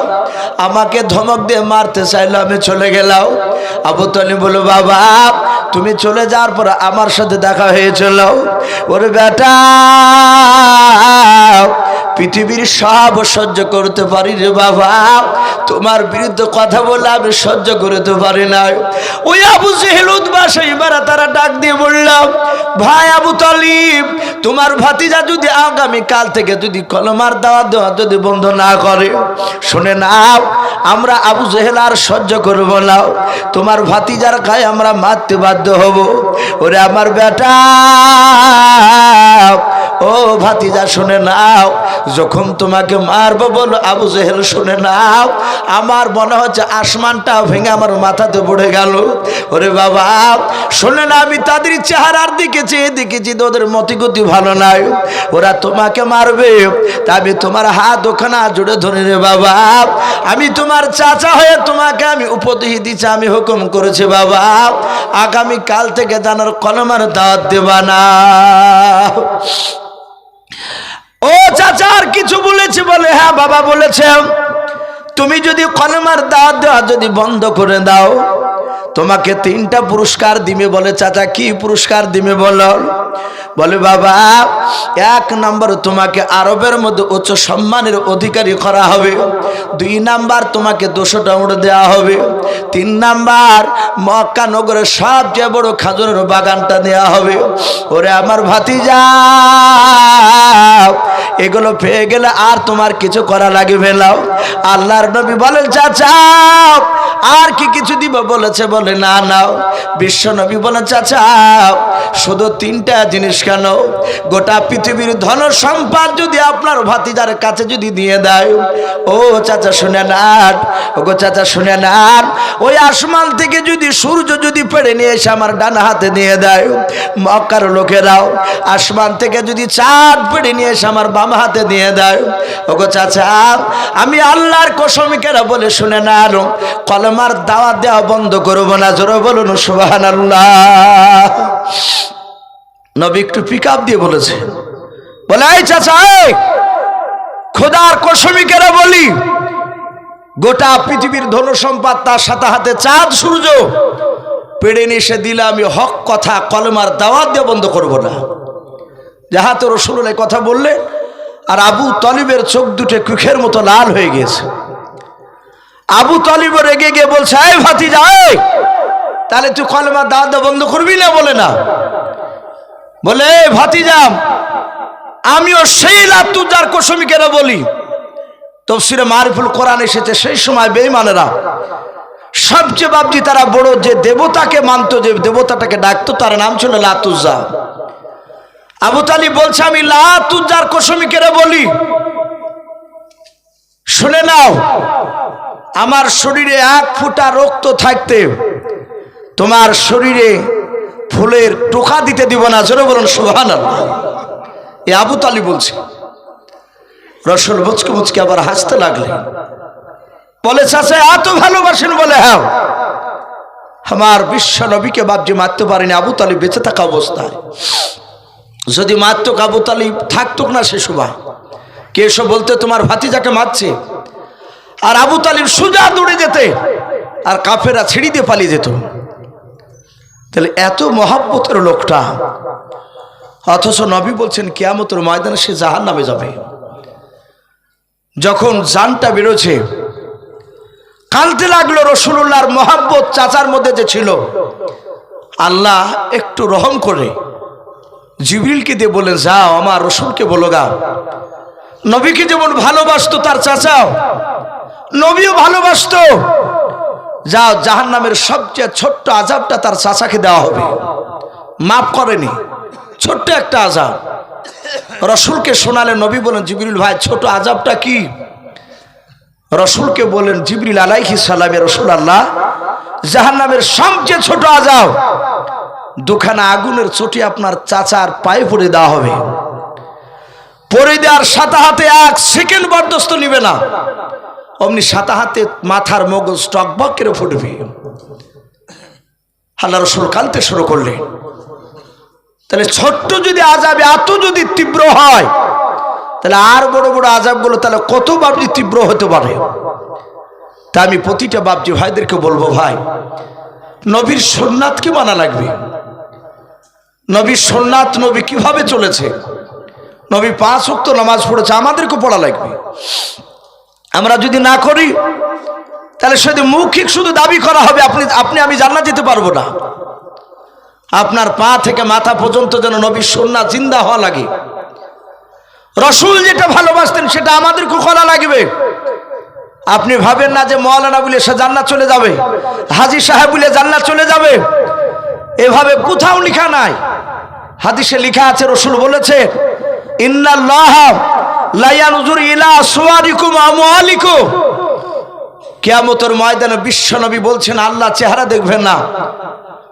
আমাকে ধমক দিয়ে মারতে চাইলো, আমি চলে গেলাম। আবু তালিব বলো, বাবা তুমি চলে যাওয়ার পর আমার সাথে দেখা হয়েছিল। ওরে বেটা পৃথিবীর সব সহ্য করতে পারি রে বাবা, তোমার বিরুদ্ধে কথা বলে আমি সহ্য করতে পারি না। ওই আবু জেহেল উতবা সাইবারা তারা ডাক দিয়ে বললাম, ভাই আবু তালিব তোমার ভাতিজা যদি আগামী কাল থেকে যদি কলমার দাওয়াত দেওয়া যদি বন্ধ না করে, শুনে নাও আমরা আবু জেহেল আর সহ্য করবো না, তোমার ভাতিজার গায়ে আমরা মারতে বাধ্য হব। ওরে আমার বেটা ও ভাতিজা শুনে নাও, যখন তোমাকে মারবো বলো আবু জেহেল শুনে নাও, আমার মনে হচ্ছে আসমানটা ভেঙে আমার মাথাতে পড়ে গেল। ওরে বাবা শুনে না, আমি তাদের চেহারার দিকে চেয়ে দেখেছি ওদের মতিগতি ভালো নাই, ওরা তোমাকে মারবে, তা আমি তোমার হাত ওখানে জুড়ে ধরে রে বাবা, আমি তোমার চাচা হয়ে তোমাকে আমি উপদেশ দিচ্ছি, আমি হুকুম করেছি বাবা আগামী কাল থেকে জানার কলমার দাওয়াত দেবা না। ও চাচা আর কিছু বলেছে? বলে হ্যাঁ বাবা বলেছে, তুমি যদি কলমার দাওয়াত দেওয়া যদি বন্ধ করে দাও তোমাকে 3টা পুরস্কার দিবে। বলে চাচা কি পুরস্কার দিবে বলো? বলে বাবা 1 নম্বর তোমাকে আরবের মধ্যে উচ্চ সম্মানের অধিকারী করা হবে, 2 নাম্বার তোমাকে 200টা উট দেওয়া হবে, 3 নাম্বার মক্কা নগরের সবচেয়ে বড় খাজুরের বাগানটা দেওয়া হবে। ওরে আমার ভাতিজা এগুলো পেয়ে গেলে আর তোমার কিছু করা লাগবে না। আল্লাহর নবী বলেন, চাচা আর কি কিছু দিব? বলেছে বলে না নাও। বিশ্ব নবী বলেন, চাচা শুধু 3টা জিনিস কেন, গোটা পৃথিবীর ধন সম্পদ যদি আপনার ভাতিজার কাছে যদি দিয়ে দেয়, ও চাচা শুনে নেন, ওগো চাচা শুনে নেন, ওই আসমান থেকে যদি সূর্য যদি পেড়ে নিয়ে এসে আমার ডান হাতে দিয়ে দেয়, মক্কার লোকেরাও আসমান থেকে যদি চাঁদ পেড়ে নিয়ে এসে আমার বাম হাতে দিয়ে দেয়, ওগো চাচা আমি আল্লাহর কসমিকেরা বলে শুনে নেন কলমার দাওয়াত দেওয়া বন্ধ করবো না। জোরে বলুন সুবহানাল্লাহ। নবী একটু পিক আপ দিয়ে বলেছে, বলে এই চাচা খোদার কসমিকেরা বলি গোটা পৃথিবীর ধন সম্পদ তার সাথে হাতে চাঁদ সূর্য পেড়ে নিয়ে এসে দিলে আমি হক কথা কলমার দাওয়াত দিয়ে বন্ধ করব না। যাহাতে রাসূলুল্লাহ কথা বললে আর আবু তালিবের চোখ দুটো কুখের মতো লাল হয়ে গেছে। আবু তালিব রেগে গিয়ে বলছে, এই ভাতিজা তাহলে তুই কলেমা দাওয়াত বন্ধ করবি না? বলে না, বলে ভাতিজা আমিও সেই লাতুজার কসমিকেরা বলি। তাফসীরে মারিফুল কোরআন এসেছে সেই সময় বেঈমানেরা সবচেয়ে বাবজি তারা বড় যে দেবতাকে মানতো, যে দেবতাটাকে ডাকতো, তার নাম ছিল লাতুজা। আবু তালিব বলছে আমি লাতুজার কসমিকেরা বলি, শুনে নাও, আমার শরীরে এক ফোঁটা রক্ত থাকতে তোমার শরীরে ফুলের টোকা দিতে দিব না। জোরে বলুন সুবহানাল্লাহ। এ আবু তালিব বলছে। রাসূল মুচকে মুচকে আবার হাসতে লাগলেন, বলে চাচা এত ভালোবাসেন? বলে হ্যাঁ। আমার বিশ্ব নবীকে বাবজি মারতে পারেনি আবু তালিব বেঁচে থাকা অবস্থায়। যদি মারতো আবু তালিব থাকতো না সে সময়, কে এসব বলতে তোমার ভাতিজাকে মারছে, আর আবু তালিব সোজা দৌড়ে যেতে, আর কাফেরা ছিঁড়ি দিয়ে পালিয়ে যেত। তাহলে এত মহাব্বতের লোকটা, অথচ নবী বলছেন কিয়ামতের ময়দানে সে জাহান্নামে যাবে। যখন জানটা বেরোছে কাঁদতে লাগলো। রাসূলুল্লাহর মহাব্বত চাচার মধ্যে যে ছিল, আল্লাহ একটু রহম করে জিবরিলকে দিয়ে বলেন যাও আমার রাসূলকে বলো গা, নবীকে যেমন ভালোবাসতো তার চাচাও, নবীও ভালোবাসতো, যাও জাহান্নামের সবচেয়ে ছোট্ট আযাবটা তার চাচাকে দেওয়া হবে। মাফ করেনি, ছোট্ট একটা আযাব রাসূলকে শোনালেন। নবী বলেন জিবরিল ভাই ছোট আযাবটা কি? রাসূলকে বলেন জিবরিল আলাইহিস সালাম, রাসূলুল্লাহ জাহান্নামের সবচেয়ে ছোট আযাব দুখানা আগুনের চটি আপনার চাচার পায়ে পড়ে দেওয়া হবে। পড়ে দেওয়ার সাথে হাতে 1 সেকেন্ড বরদাস্ত নিবে না, অমনি সাথে হাতে মাথার মগজ টকবক করে ফুটবে। আল্লাহ রাসূল কাঁদতে শুরু করলেন। তাহলে ছোট্ট যদি আযাবে এত যদি তীব্র হয়, তাহলে আর বড় বড় আযাবগুলো তাহলে কত বাবজি তীব্র হতে পারে। তা আমি প্রতিটা বাবজি ভাইদেরকে বলবো, ভাই নবীর সুন্নাতকে মানা লাগবে। নবীর সুন্নাত নবী কিভাবে চলেছে, নবী 5 ওয়াক্ত নামাজ পড়েছে, আমাদেরকে পড়া লাগবে। আমরা যদি না করি তাহলে শুধু মৌখিক শুধু দাবি করা হবে, আপনি আমি জান্নাত যেতে পারবো না। আপনার পা থেকে মাথা পর্যন্ত যেন নবীর সুন্নাত জিন্দা হওয়া লাগে। রাসূল যেটা ভালোবাসতেন সেটা আমাদেরকে করা লাগবে। আপনি ভাবেন না যে মাওলানা বলে সে জান্নাত চলে যাবে, হাজী সাহেব বলে জান্নাত চলে যাবে, এভাবে কোথাও লেখা নাই। হাদিসে লেখা আছে, রাসূল বলেছে ইন্নাল্লাহা লা ইয়ানজুরু ইলা সুওয়ারিকুম ওয়া আমওয়ালিকুম। কিয়ামতের ময়দানে বিশ্বনবী বলছেন আল্লাহ চেহারা দেখবেন না,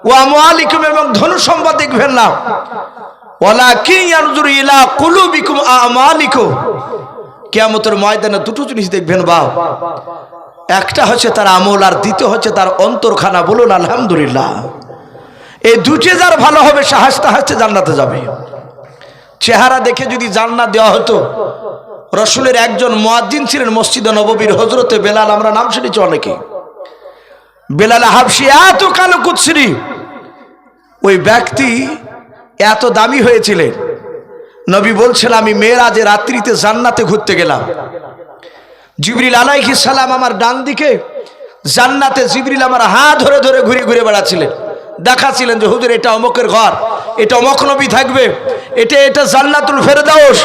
ওয়া আমওয়ালিকুম এবং ধন সম্পদ দেখবেন না, ওয়ালাকিন ইয়ানজুরু ইলা কুলুবিকুম ওয়া আমালিকুম। কিয়ামতের ময়দানে দুটো জিনিস দেখবেন বাপ, একটা হচ্ছে তার আমল, আর দ্বিতীয় হচ্ছে তার অন্তরখানা। বলুন আলহামদুলিল্লাহ। এই দুটো যার ভালো হবে সে হাসতে হাসতে জান্নাতে যাবে। চেহারা দেখে যদি জান্নাত দেওয়া হতো, রাসূলের একজন মুয়াজ্জিন ছিলেন মসজিদে নববীর, হযরতে বেলাল, আমরা নাম শুনেছি অনেকে। বেলাল হাবশী এত কালো কুৎসিত, ওই ব্যক্তি এত দামি হয়েছিলেন। নবী বলছেন আমি মেরাজে রাত্রিতে জান্নাতে ঘুরতে গেলাম, জিবরিল আলাইহিস সালাম আমার ডান দিকে, জান্নাতে জিবরিল আমার হাত ধরে ধরে ঘুরে ঘুরে বেড়াচ্ছিলেন, দেখাচ্ছিলেন যে হুজুর এটা অমুকের ঘর, এটা অমুক নবী থাকবে, এটা জান্নাতুল ফেরদাউস,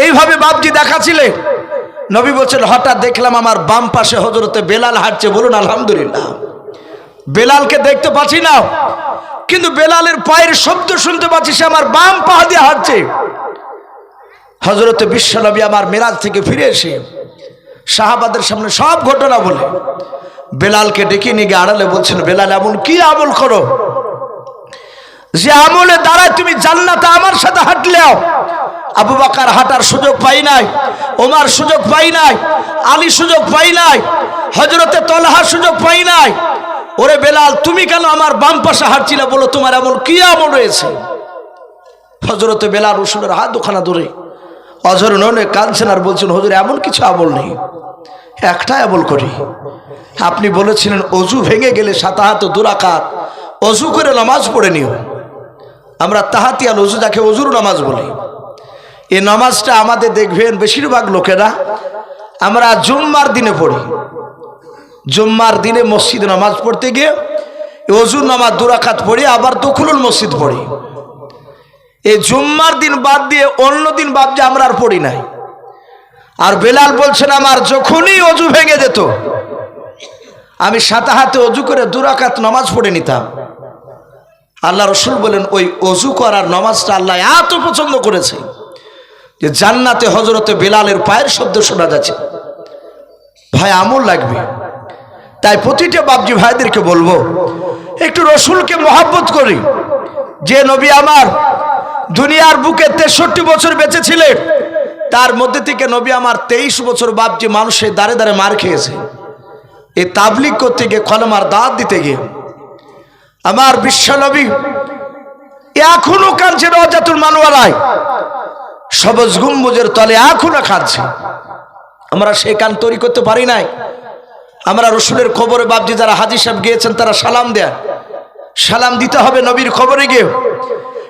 এইভাবে বাপজি দেখাচ্ছিলেন। নবী বলছেন হঠাৎ দেখলাম আমার বাম পাশে হযরতে বেলাল হাঁটছে। বলুন আলহামদুলিল্লাহ। বেলালকে দেখতে পাচ্ছি না, কিন্তু বেলালের পায়ের শব্দ শুনতে পাচ্ছি, সে আমার বাম পা দিয়ে হাঁটছে। হযরতে বিশ্বনবী আমার মেরাজ থেকে ফিরে এসে সাহাবাদের সামনে সব ঘটনা বলে বেলালকে ডেকে নিয়ে গিয়ে আড়ালে বলছেন, বেলাল এমন কি আমল করো যে আমলের দ্বারা তুমি জান্নাতে আমার সাথে হাঁটলেও আবু বকর হাঁটার সুযোগ পাই নাই, ওমর সুযোগ পাই নাই, আলী সুযোগ পাই নাই, হযরতে তালহা সুযোগ পাই নাই। ওরে বেলাল তুমি কেন আমার বাম পাশে হাঁটছিলে, বলো তোমার এমন কি আমল রয়েছে? হযরতে বেলাল রাসূলের হাত দুখানা ধরে অঝর নয়নে কাঁদছেন আর বলছেন হুজুর এমন কিছু আমল নেই, একটাই আমল করি। আপনি বলেছিলেন অজু ভেঙে গেলে 7 2 রাকাত অজু করে নামাজ পড়ে নিও। আমরা তাহাতিয়াল অজু যাকে অজুর নামাজ বলি, এই নামাজটা আমাদের দেখবেন বেশিরভাগ লোকেরা আমরা জুম্মার দিনে পড়ি। জুম্মার দিনে মসজিদে নামাজ পড়তে গিয়ে ওযু নামাজ 2 রাকাত পড়ি, আবার দুখুলুল মসজিদ পড়ি। এই জুম্মার দিন বাদ দিয়ে অন্য দিন বাদ যে আমরা আর পড়ি নাই। আর বেলাল বলছেন আমার যখনই ওযু ভেঙে যেত আমি সাথে হাতে ওযু করে 2 রাকাত নামাজ পড়ে নিতাম। আল্লাহ রসুল বলেন ওই ওযু করার নামাজটা আল্লাহ এত পছন্দ করেছে যে জান্নাতে হযরতে বেলালের পায়ের শব্দ শোনা যাচ্ছে। ভাই আমল লাগবে। তাই প্রতিটা বাপজি ভাইদেরকে বলবো একটু রসুলকে মহব্বত করি। যে নবী আমার দুনিয়ার বুকে 63 বছর বেঁচে ছিলেন, তার মধ্যে থেকে নবী আমার 23 বছর বাপজি মানুষের দাঁড়ে দাঁড়ে মার খেয়েছে। এই তাবলীগ করতে গিয়ে, কলেমার দাওয়াত দিতে গিয়ে আমার বিশ্ব নবী এখনো কাঁদছে রওজাতুল মানওয়ারায়, সবুজ গম্বুজের তলে এখনো কাঁদছে। আমরা সেই কান তৈরি করতে পারি নাই। আমরা রসুলের কবরে বাপজি যারা হাজী সাহেব গিয়েছেন তারা সালাম দেয়, সালাম দিতে হবে নবীর কবরে গিয়ে,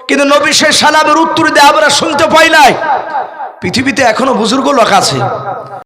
কিন্তু নবী সেই সালামের উত্তর দিয়ে আমরা শুনতে পাই নাই। পৃথিবীতে এখনো বুজুর্গ লোক আছে